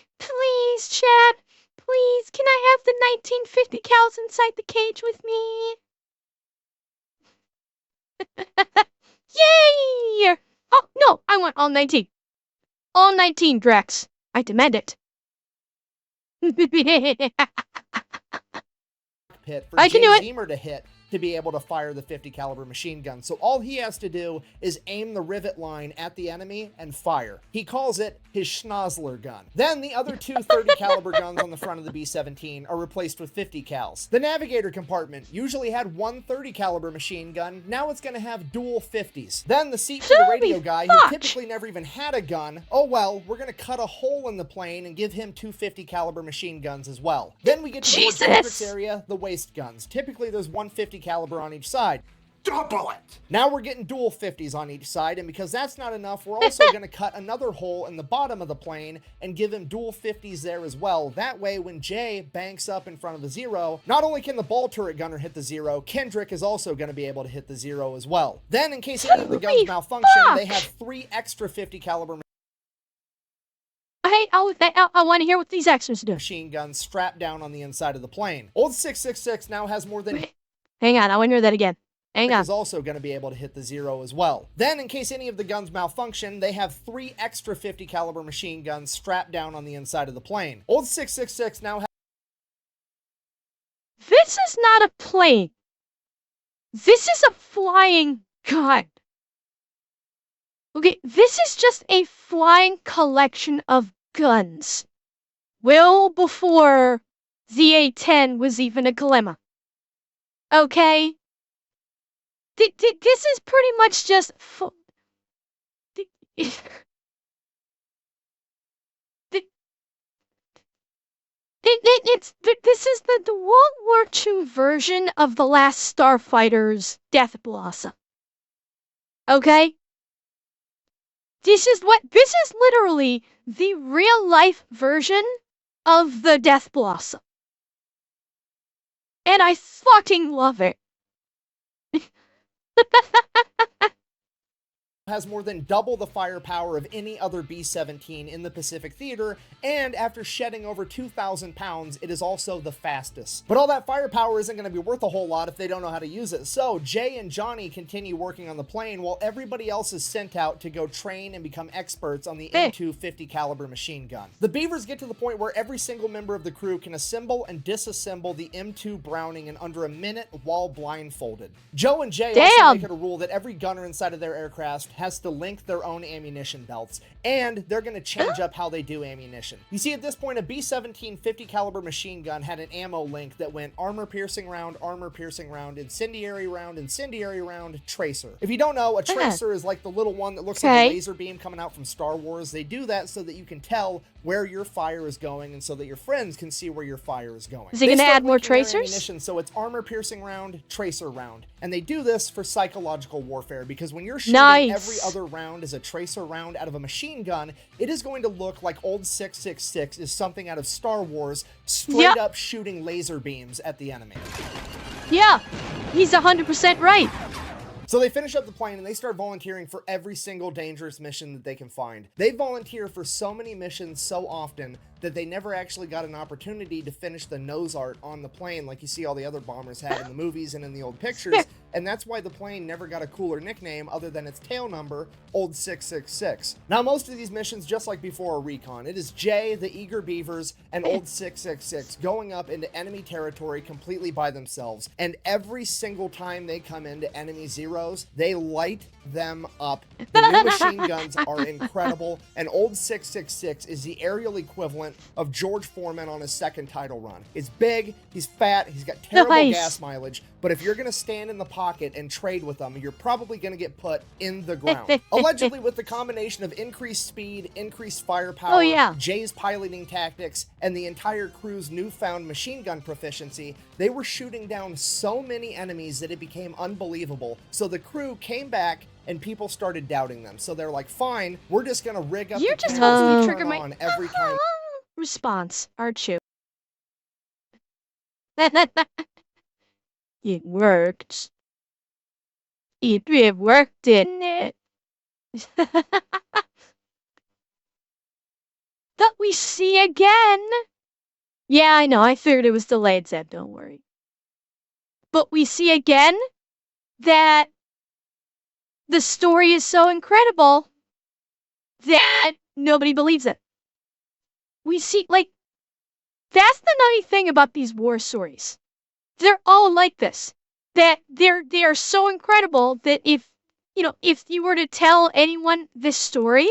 Speaker 1: chat. Please, can I have the 1950 cals inside the cage with me? Yay! Oh, no, I want all 19. All 19, Drex. I demand it.
Speaker 2: Pit for Jay Zeamer to hit to be able to fire the 50 caliber machine gun. So all he has to do is aim the rivet line at the enemy and fire. He calls it his schnozzler gun. Then the other two 30 caliber guns on the front of the B-17 are replaced with 50 cals. The navigator compartment usually had one 30 caliber machine gun. Now it's going to have dual 50s. Then the seat for the radio guy, who typically never even had a gun, oh well, we're going to cut a hole in the plane and give him two 50 caliber machine guns as well. Then we get to George Kendrick's area, the waist guns. Typically there's 150 caliber on each side.
Speaker 5: Double it!
Speaker 2: Now we're getting dual 50s on each side, and because that's not enough, we're also going to cut another hole in the bottom of the plane and give him dual 50s there as well. That way, when Jay banks up in front of the zero, not only can the ball turret gunner hit the zero, Kendrick is also going to be able to hit the zero as well. Then, in case any of the guns malfunction, they have 3 extra 50 caliber
Speaker 1: I want to hear what these extras do.
Speaker 2: machine guns strapped down on the inside of the plane. Old 666 now has more than...
Speaker 1: Hang on, I want to hear that again. Hang on.
Speaker 2: Is also going to be able to hit the zero as well. Then, in case any of the guns malfunction, they have 3 extra 50 caliber machine guns strapped down on the inside of the plane. Old 666 now has...
Speaker 1: This is not a plane. This is a flying gun. Okay, this is just a flying collection of guns. Well before the A-10 was even a glimmer. Okay? This is pretty much just this is the World War II version of the last Starfighter's Death Blossom. Okay? This is literally the real life version of the Death Blossom. And I fucking love it.
Speaker 2: has more than double the firepower of any other B-17 in the Pacific Theater, and after shedding over 2,000 pounds, it is also the fastest. But all that firepower isn't going to be worth a whole lot if they don't know how to use it, so Jay and Johnny continue working on the plane while everybody else is sent out to go train and become experts on the M2 50 caliber machine gun. The Beavers get to the point where every single member of the crew can assemble and disassemble the M2 Browning in under a minute while blindfolded. Joe and Jay also make it a rule that every gunner inside of their aircraft has to link their own ammunition belts, and they're going to change up how they do ammunition. You see, at this point, a B-17 50 caliber machine gun had an ammo link that went armor-piercing round, incendiary round, tracer. If you don't know, a tracer is like the little one that looks like a laser beam coming out from Star Wars. They do that so that you can tell where your fire is going and so that your friends can see where your fire is going.
Speaker 1: Is he going to add more tracers?
Speaker 2: So it's armor-piercing round, tracer round. And they do this for psychological warfare, because when you're shooting every other round is a tracer round out of a machine gun, it is going to look like old 666 is something out of Star Wars, straight up shooting laser beams at the enemy.
Speaker 1: Yeah, he's 100% right.
Speaker 2: So they finish up the plane and they start volunteering for every single dangerous mission that they can find. They volunteer for so many missions so often that they never actually got an opportunity to finish the nose art on the plane like you see all the other bombers had in the movies and in the old pictures, and that's why the plane never got a cooler nickname other than its tail number, Old 666. Now, most of these missions, just like before a recon, it is Jay, the Eager Beavers, and Old 666 going up into enemy territory completely by themselves, and every single time they come into enemy zeros, they light them up. The new machine guns are incredible, and Old 666 is the aerial equivalent of George Foreman on his second title run. It's big, he's fat, he's got terrible gas mileage, but if you're going to stand in the pocket and trade with them, you're probably going to get put in the ground. Allegedly, with the combination of increased speed, increased firepower, Jay's piloting tactics, and the entire crew's newfound machine gun proficiency, they were shooting down so many enemies that it became unbelievable. So the crew came back and people started doubting them. So they're like, fine, we're just going to rig up the cameras to trigger my every time.
Speaker 1: Response, aren't you? It worked. It worked, didn't it? That we see again. Yeah, I know. I figured it was delayed, Zeb. Don't worry. But we see again that the story is so incredible that nobody believes it. We see, like, that's the nutty thing about these war stories. They're all like this. that they are so incredible that if you were to tell anyone this story,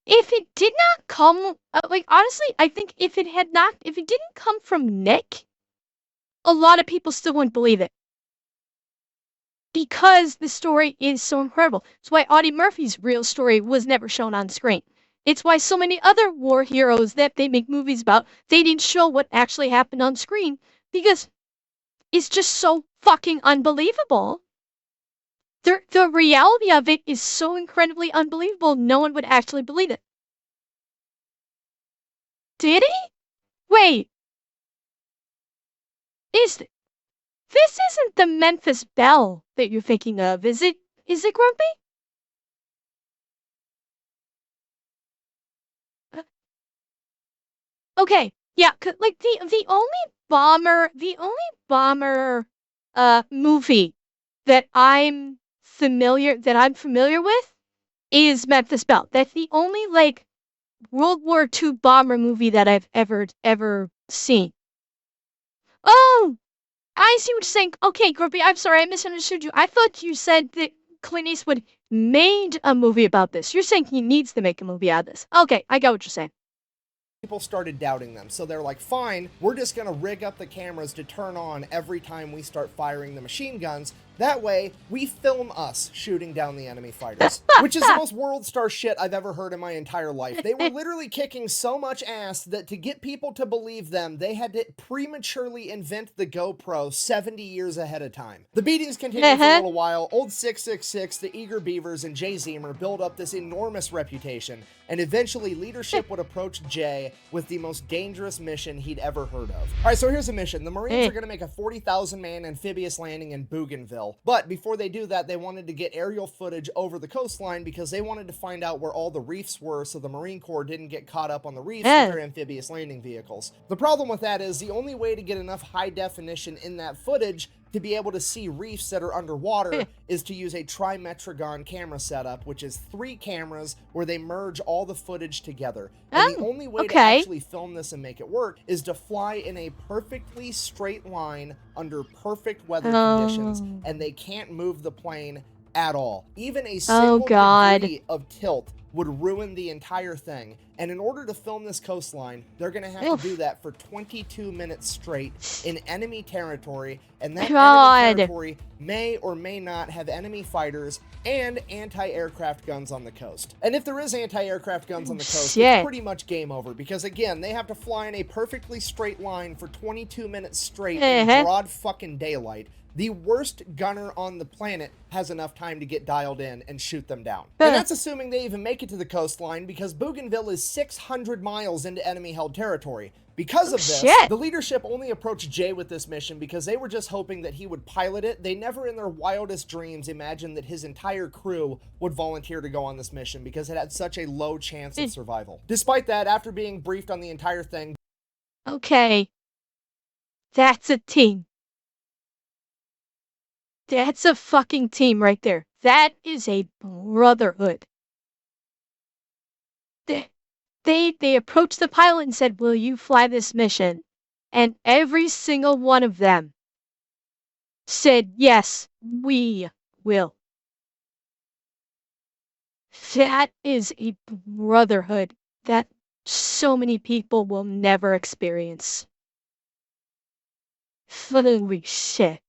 Speaker 1: if it did not come, like, honestly, I think if it didn't come from Nick, a lot of people still wouldn't believe it. Because the story is so incredible. It's why Audie Murphy's real story was never shown on screen. It's why so many other war heroes that they make movies about, they didn't show what actually happened on screen, because it's just so fucking unbelievable. The reality of it is so incredibly unbelievable, no one would actually believe it. Did he? Wait. This isn't the Memphis Belle that you're thinking of, is it? Is it, Grumpy? Okay, yeah, like the only bomber movie that I'm familiar with is Memphis Belle. That's the only like World War II bomber movie that I've ever seen. Oh, I see what you're saying. Okay, Grumpy, I'm sorry, I misunderstood you. I thought you said that Clint Eastwood made a movie about this. You're saying he needs to make a movie out of this. Okay, I got what you're saying.
Speaker 2: People started doubting them, so they're like, fine, we're just gonna rig up the cameras to turn on every time we start firing the machine guns. That way, we film us shooting down the enemy fighters. Which is the most World Star shit I've ever heard in my entire life. They were literally kicking so much ass that to get people to believe them, they had to prematurely invent the GoPro 70 years ahead of time. The beatings continued for a little while. Old 666, the Eager Beavers, and Jay Zeamer built up this enormous reputation, and eventually leadership would approach Jay with the most dangerous mission he'd ever heard of. Alright, so here's a mission. The Marines are going to make a 40,000 man amphibious landing in Bougainville. But before they do that, they wanted to get aerial footage over the coastline because they wanted to find out where all the reefs were so the Marine Corps didn't get caught up on the reefs with their amphibious landing vehicles. The problem with that is the only way to get enough high definition in that footage to be able to see reefs that are underwater is to use a trimetragon camera setup, which is 3 cameras where they merge all the footage together. And the only way to actually film this and make it work is to fly in a perfectly straight line under perfect weather conditions, and they can't move the plane at all. Even a single degree of tilt would ruin the entire thing. And in order to film this coastline, they're going to have to do that for 22 minutes straight in enemy territory, and that enemy territory may or may not have enemy fighters and anti-aircraft guns on the coast. And if there is anti-aircraft guns on the coast, it's pretty much game over, because again, they have to fly in a perfectly straight line for 22 minutes straight in broad fucking daylight. The worst gunner on the planet has enough time to get dialed in and shoot them down. And that's assuming they even make it to the coastline, because Bougainville is 600 miles into enemy-held territory. Because of this, the leadership only approached Jay with this mission because they were just hoping that he would pilot it. They never in their wildest dreams imagined that his entire crew would volunteer to go on this mission because it had such a low chance of survival. Despite that, after being briefed on the entire thing...
Speaker 1: Okay. That's a team. That's a fucking team right there. That is a brotherhood. They approached the pilot and said, "Will you fly this mission?" And every single one of them said, "Yes, we will." That is a brotherhood that so many people will never experience. Holy shit.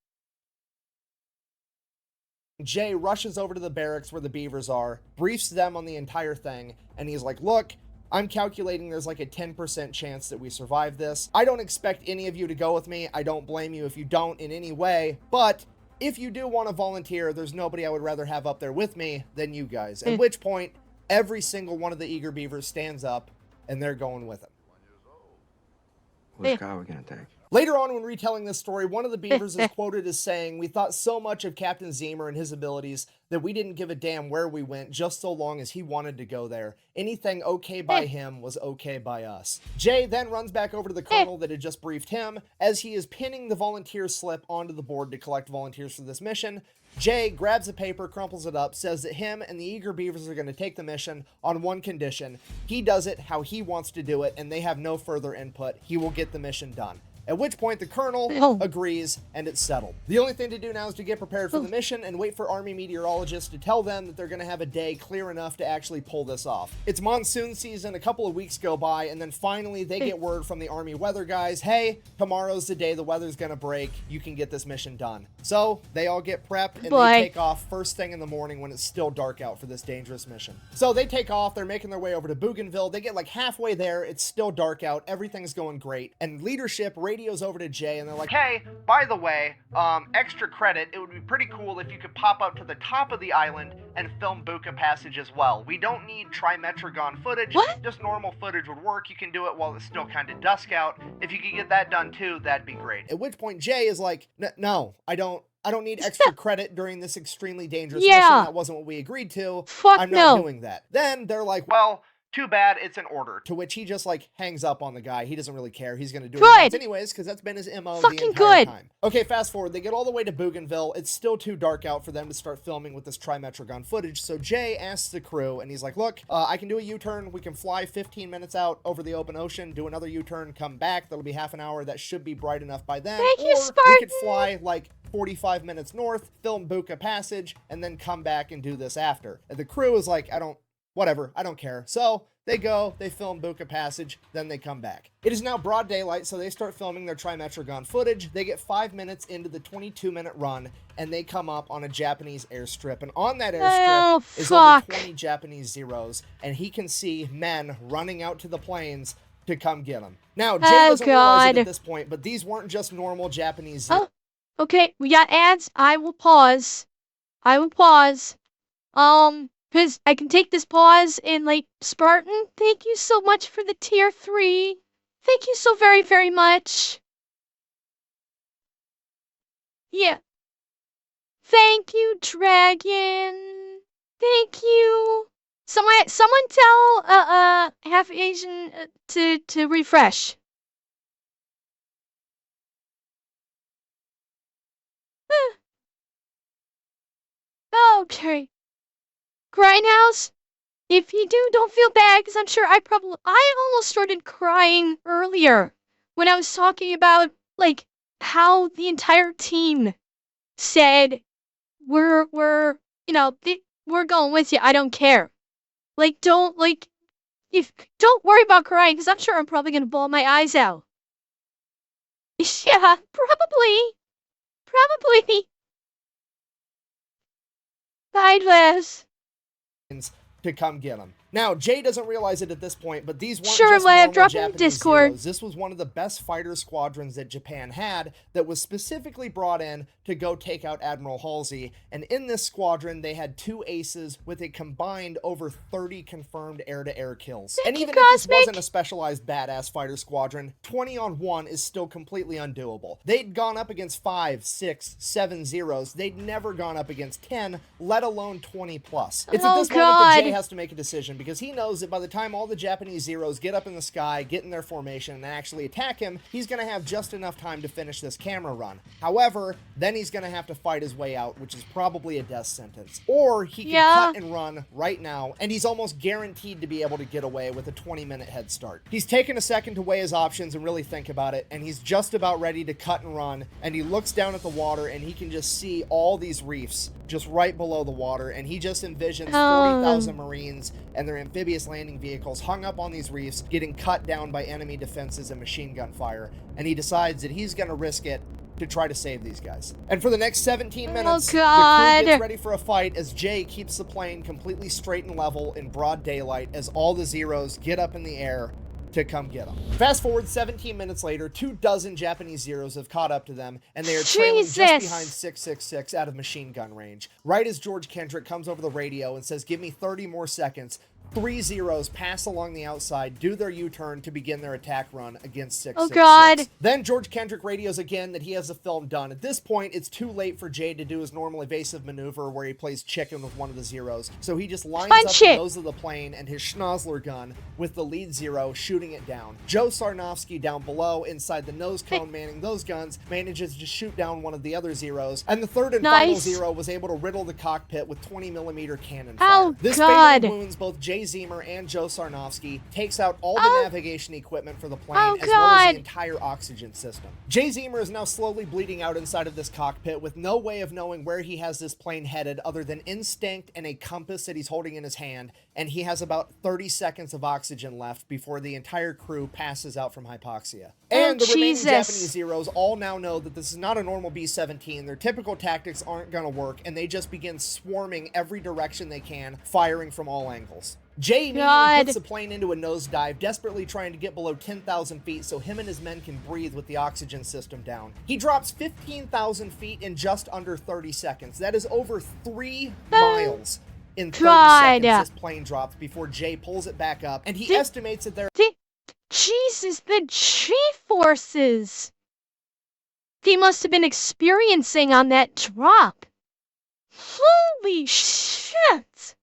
Speaker 2: Jay rushes over to the barracks where the Beavers are, briefs them on the entire thing, and he's like, "Look, I'm calculating there's like a 10% chance that we survive this. I don't expect any of you to go with me. I don't blame you if you don't in any way, but if you do want to volunteer, there's nobody I would rather have up there with me than you guys." At which point, every single one of the Eager Beavers stands up, and they're going with him.
Speaker 6: Which guy are we gonna take?
Speaker 2: Later on, when retelling this story, one of the Beavers is quoted as saying, "We thought so much of Captain Zeamer and his abilities that we didn't give a damn where we went, just so long as he wanted to go there. Anything okay by him was okay by us." Jay then runs back over to the colonel that had just briefed him. As he is pinning the volunteer slip onto the board to collect volunteers for this mission, Jay grabs a paper, crumples it up, says that him and the Eager Beavers are going to take the mission on one condition. He does it how he wants to do it, and they have no further input. He will get the mission done. at which point the colonel
Speaker 1: Oh.
Speaker 2: agrees and it's settled. The only thing to do now is to get prepared for the mission and wait for Army meteorologists to tell them that they're going to have a day clear enough to actually pull this off. It's monsoon season, a couple of weeks go by, and then finally they get word from the Army weather guys, hey, tomorrow's the day the weather's going to break, you can get this mission done. So they all get prepped and they take off first thing in the morning when it's still dark out for this dangerous mission. So they take off, they're making their way over to Bougainville, they get like halfway there, it's still dark out, everything's going great, and leadership radios over to Jay and they're like, hey, by the way, extra credit, it would be pretty cool if you could pop up to the top of the island and film Buka Passage as well. We don't need trimetragon footage, just normal footage would work, you can do it while it's still kind of dusk out. If you could get that done too, that'd be great. At which point Jay is like, no, I don't need extra credit during this extremely dangerous mission. That wasn't what we agreed to. I'm not doing that. Then they're like, well, too bad, it's an order. To which he just like hangs up on the guy. He doesn't really care. He's gonna do it anyways, because that's been his MO the entire time. Okay, fast forward. They get all the way to Bougainville. It's still too dark out for them to start filming with this trimetragon footage. So Jay asks the crew, and he's like, look, I can do a U-turn. We can fly 15 minutes out over the open ocean, do another U-turn, come back. That'll be half an hour. That should be bright enough by then.
Speaker 1: Thank you,
Speaker 2: or
Speaker 1: Spartan.
Speaker 2: we could fly like 45 minutes north, film Buka Passage, and then come back and do this after. And the crew is like, whatever, I don't care. So they go, they film Buka Passage, then they come back. It is now broad daylight, so they start filming their trimetragon footage. They get 5 minutes into the 22-minute run, and they come up on a Japanese airstrip. And on that airstrip is over 20 Japanese Zeros, and he can see men running out to the planes to come get him. Now, Jay doesn't realize it at this point, but these weren't just normal Japanese Zeros.
Speaker 1: Okay, we got ads. I will pause. Because I can take this pause and, like, Spartan, thank you so much for the tier 3. Thank you so very, very much. Yeah. Thank you, Dragon. Thank you. Someone tell, Half Asian to refresh. Okay. Grindhouse, if you do, don't feel bad, because I'm sure I almost started crying earlier when I was talking about, like, how the entire team said, we're going with you, I don't care. Like, don't worry about crying, because I'm sure I'm probably going to bawl my eyes out. Yeah, probably. Bye, Les.
Speaker 2: To come get him. Now, Jay doesn't realize it at this point, but these weren't
Speaker 1: just
Speaker 2: normal
Speaker 1: drop
Speaker 2: Japanese
Speaker 1: in Discord.
Speaker 2: Zeros. This was one of the best fighter squadrons that Japan had that was specifically brought in to go take out Admiral Halsey. And in this squadron, they had 2 aces with a combined over 30 confirmed air-to-air kills. And even if this wasn't a specialized badass fighter squadron, 20 on 1 is still completely undoable. They'd gone up against 5, 6, 7 Zeros. They'd never gone up against 10, let alone 20 plus. It's at this moment that Jay has to make a decision, because he knows that by the time all the Japanese Zeros get up in the sky, get in their formation, and actually attack him, he's going to have just enough time to finish this camera run. However, then he's going to have to fight his way out, which is probably a death sentence. Or he can cut and run right now, and he's almost guaranteed to be able to get away with a 20-minute head start. He's taken a second to weigh his options and really think about it, and he's just about ready to cut and run, and he looks down at the water, and he can just see all these reefs just right below the water, and he just envisions 40,000 Marines and their amphibious landing vehicles hung up on these reefs, getting cut down by enemy defenses and machine gun fire, and he decides that he's going to risk it to try to save these guys. And for the next 17 minutes, the crew gets ready for a fight as Jay keeps the plane completely straight and level in broad daylight as all the Zeros get up in the air to come get them. Fast forward 17 minutes later, 24 Japanese Zeros have caught up to them, and they are trailing just behind 666 out of machine gun range. Right as George Kendrick comes over the radio and says, give me 30 more seconds, 3 Zeros pass along the outside, do their U-turn to begin their attack run against 666.
Speaker 1: Oh God.
Speaker 2: Then George Kendrick radios again that he has the film done. At this point, it's too late for Jay to do his normal evasive maneuver where he plays chicken with one of the Zeros. So he just lines up the nose of the plane and his Schnozzler gun with the lead Zero shooting it down. Joe Sarnofsky down below inside the nose cone manning those guns manages to shoot down one of the other Zeros. And the third and final Zero was able to riddle the cockpit with 20mm cannon fire.
Speaker 1: Oh,
Speaker 2: this
Speaker 1: God.
Speaker 2: fatally wounds both Jay Jay Zeamer and Joe Sarnofsky, takes out all the navigation equipment for the plane,
Speaker 1: Oh,
Speaker 2: as well as
Speaker 1: God.
Speaker 2: the entire oxygen system. Jay Zeamer is now slowly bleeding out inside of this cockpit with no way of knowing where he has this plane headed other than instinct and a compass that he's holding in his hand, and he has about 30 seconds of oxygen left before the entire crew passes out from hypoxia. And the remaining
Speaker 1: Jesus.
Speaker 2: Japanese Zeros all now know that this is not a normal B-17. Their typical tactics aren't going to work, and they just begin swarming every direction they can, firing from all angles. Jay immediately puts the plane into a nosedive, desperately trying to get below 10,000 feet so him and his men can breathe with the oxygen system down. He drops 15,000 feet in just under 30 seconds. That is over 3 miles. In 30 seconds, this plane drops before Jay pulls it back up, and he estimates that there...
Speaker 1: Jesus, the G-forces they must have been experiencing on that drop. Holy shit!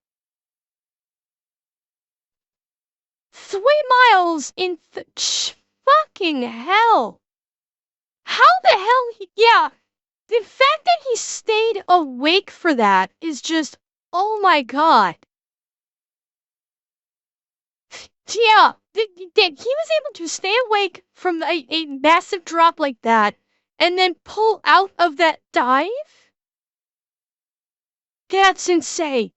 Speaker 1: 3 miles in fucking hell. How the hell yeah. The fact that he stayed awake for that is just, oh my god. Yeah, that he was able to stay awake from a massive drop like that and then pull out of that dive? That's insane.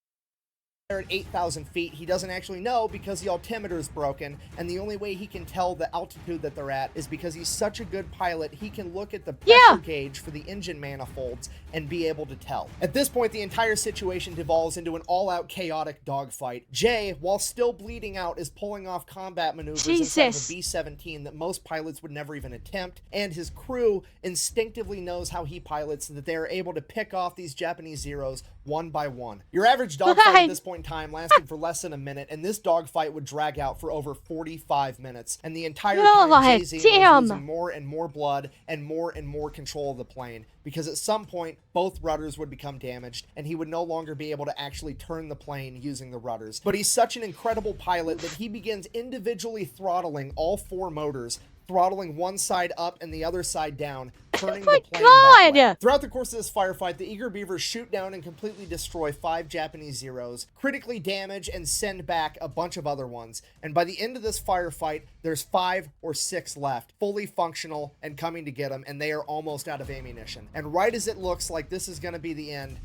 Speaker 2: At 8,000 feet, he doesn't actually know because the altimeter is broken, and the only way he can tell the altitude that they're at is because he's such a good pilot, he can look at the pressure gauge for the engine manifolds and be able to tell. At this point, the entire situation devolves into an all-out chaotic dogfight. Jay, while still bleeding out, is pulling off combat maneuvers inside of a B-17 that most pilots would never even attempt, and his crew instinctively knows how he pilots so that they are able to pick off these Japanese Zeros one by one. Your average dogfight at this point in time lasted for less than a minute, and this dogfight would drag out for over 45 minutes, and the entire time Jay Zeamer was losing more and more blood and more control of the plane, because at some point both rudders would become damaged and he would no longer be able to actually turn the plane using the rudders. But he's such an incredible pilot that he begins individually throttling all 4 motors, throttling one side up and the other side down, turning the plane that way. Throughout the course of this firefight, the Eager Beavers shoot down and completely destroy 5 Japanese Zeros, critically damage and send back a bunch of other ones. And by the end of this firefight, there's 5 or 6 left, fully functional and coming to get them, and they are almost out of ammunition. And right as it looks like this is going to be the end,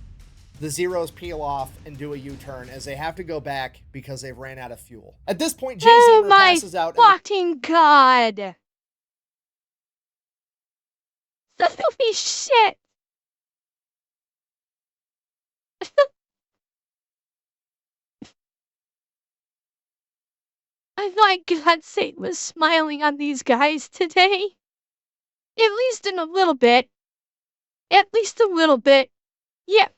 Speaker 2: the Zeros peel off and do a U-turn as they have to go back because they've ran out of fuel. At this point, Jay Zeamer passes out.
Speaker 1: Oh my fucking god! Selfie shit! I thought God Satan was smiling on these guys today. At least in a little bit. At least a little bit. Yeah.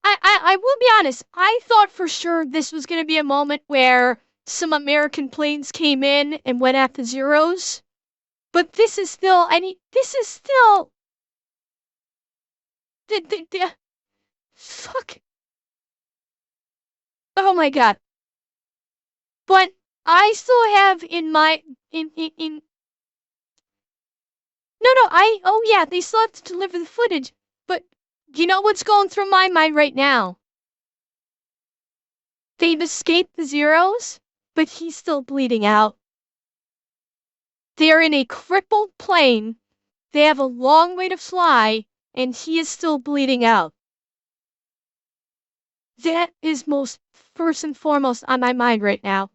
Speaker 1: I will be honest. I thought for sure this was going to be a moment where some American planes came in and went at the Zeros. But this is still, this is still... Fuck. Oh my god. But I still have in my, oh yeah, they still have to deliver the footage. But you know what's going through my mind right now? They've escaped the Zeros, but he's still bleeding out. They're in a crippled plane. They have a long way to fly, and he is still bleeding out. That is most first and foremost on my mind right now.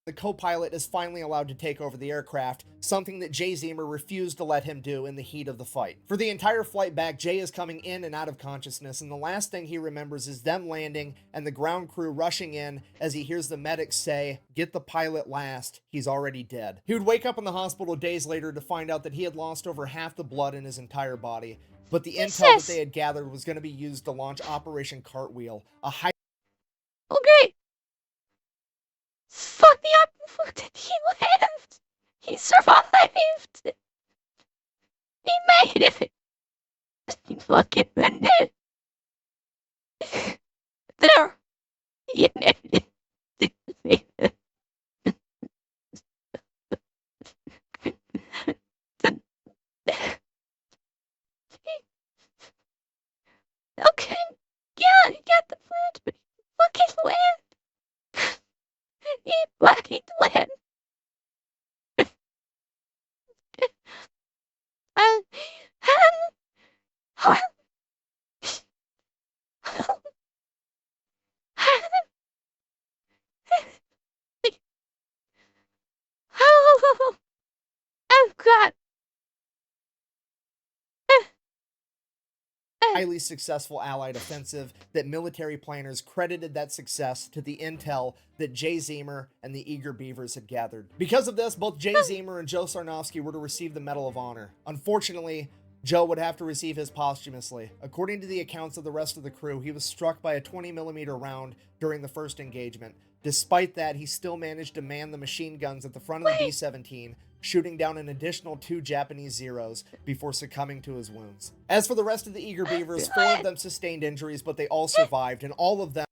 Speaker 2: The co-pilot is finally allowed to take over the aircraft, something that Jay Zeamer refused to let him do in the heat of the fight. For the entire flight back, Jay is coming in and out of consciousness, and the last thing he remembers is them landing and the ground crew rushing in as he hears the medics say, "Get the pilot last, he's already dead." He would wake up in the hospital days later to find out that he had lost over half the blood in his entire body, but the intel that they had gathered was going to be used to launch Operation Cartwheel, a high...
Speaker 1: Okay. Fuck the up. Fuck that he lived. He survived. He made it. He fucking made it. There. He made it. Okay. Yeah, he got the flash, but he
Speaker 2: highly successful Allied offensive that military planners credited that success to the intel that Jay Zeamer and the eager Beavers had gathered. Because of this, both Jay Zeamer and Joe Sarnofsky were to receive the Medal of Honor. Unfortunately, Joe would have to receive his posthumously. According to the accounts of the rest of the crew, he was struck by a 20mm round during the first engagement. Despite that, he still managed to man the machine guns at the front of the B-17, shooting down an additional 2 Japanese Zeros before succumbing to his wounds. As for the rest of the eager Beavers, 4 of them sustained injuries, but they all survived, and all of them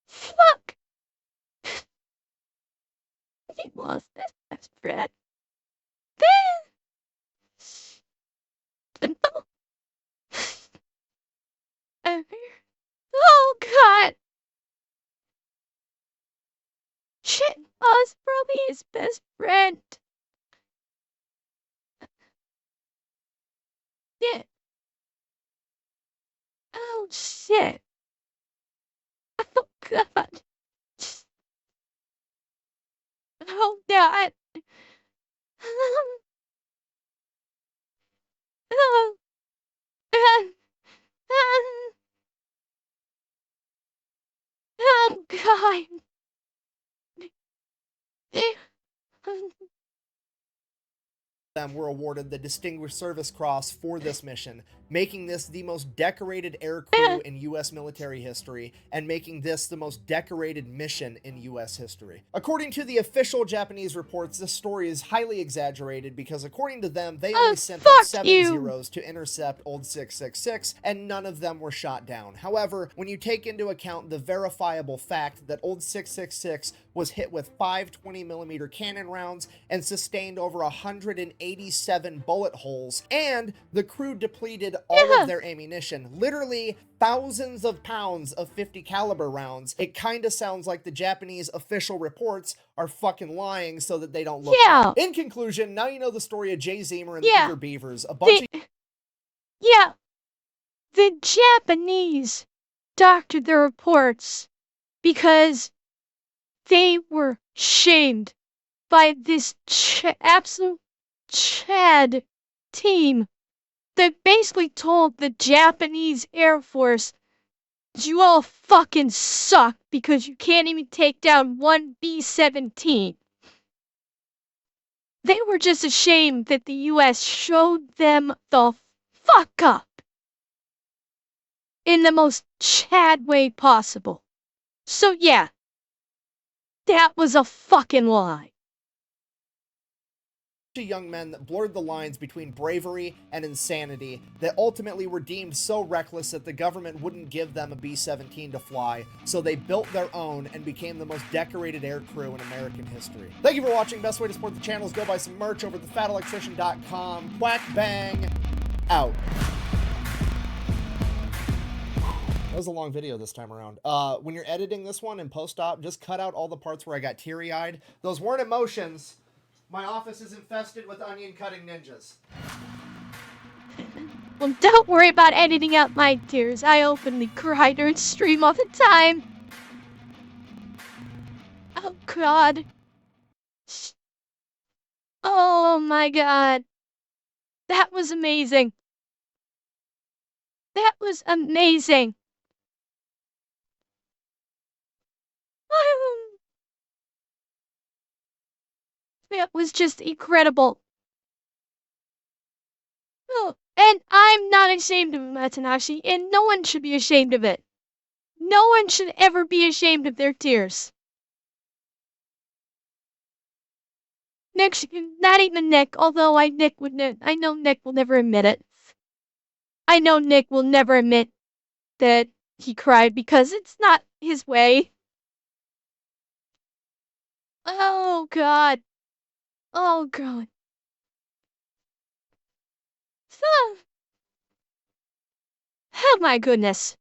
Speaker 1: Fuck! He lost his best friend. Oh god! Shit was probably his best friend. Yeah. Oh shit. Oh god. Oh god. Oh. Oh god.
Speaker 2: them were awarded the Distinguished Service Cross for this mission, making this the most decorated air crew in U.S. military history, and making this the most decorated mission in U.S. history. According to the official Japanese reports, this story is highly exaggerated because according to them, they only sent up 7 Zeros to intercept Old 666, and none of them were shot down. However, when you take into account the verifiable fact that Old 666 was hit with 5 20mm cannon rounds and sustained over 187 bullet holes, and the crew depleted all of their ammunition, literally thousands of pounds of 50 caliber rounds, it kind of sounds like the Japanese official reports are fucking lying so that they don't look bad. In conclusion, now you know the story of Jay Zeamer and the eager Beavers.
Speaker 1: The Japanese doctored their reports because they were shamed by this absolute Chad team that basically told the Japanese Air Force, you all fucking suck because you can't even take down one B-17. They were just ashamed that the US showed them the fuck up in the most Chad way possible. So yeah, that was a fucking lie.
Speaker 2: Young men that blurred the lines between bravery and insanity that ultimately were deemed so reckless that the government wouldn't give them a B-17 to fly, so they built their own and became the most decorated air crew in American history. Thank you for watching. Best way to support the channel is go buy some merch over at thefatelectrician.com. Quack bang out. That was a long video this time around. When you're editing this one in post-op, just cut out all the parts where I got teary-eyed. Those weren't emotions. My office is infested with onion-cutting ninjas.
Speaker 1: Well, don't worry about editing out my tears. I openly cry during stream all the time. Oh, God. Oh, my God. That was amazing. That was amazing. It was just incredible. Oh, and I'm not ashamed of it, Matanashi, and no one should be ashamed of it. No one should ever be ashamed of their tears. Nick, not even Nick, although I know Nick will never admit it. I know Nick will never admit that he cried because it's not his way. Oh, God. Oh, God. Oh, my goodness.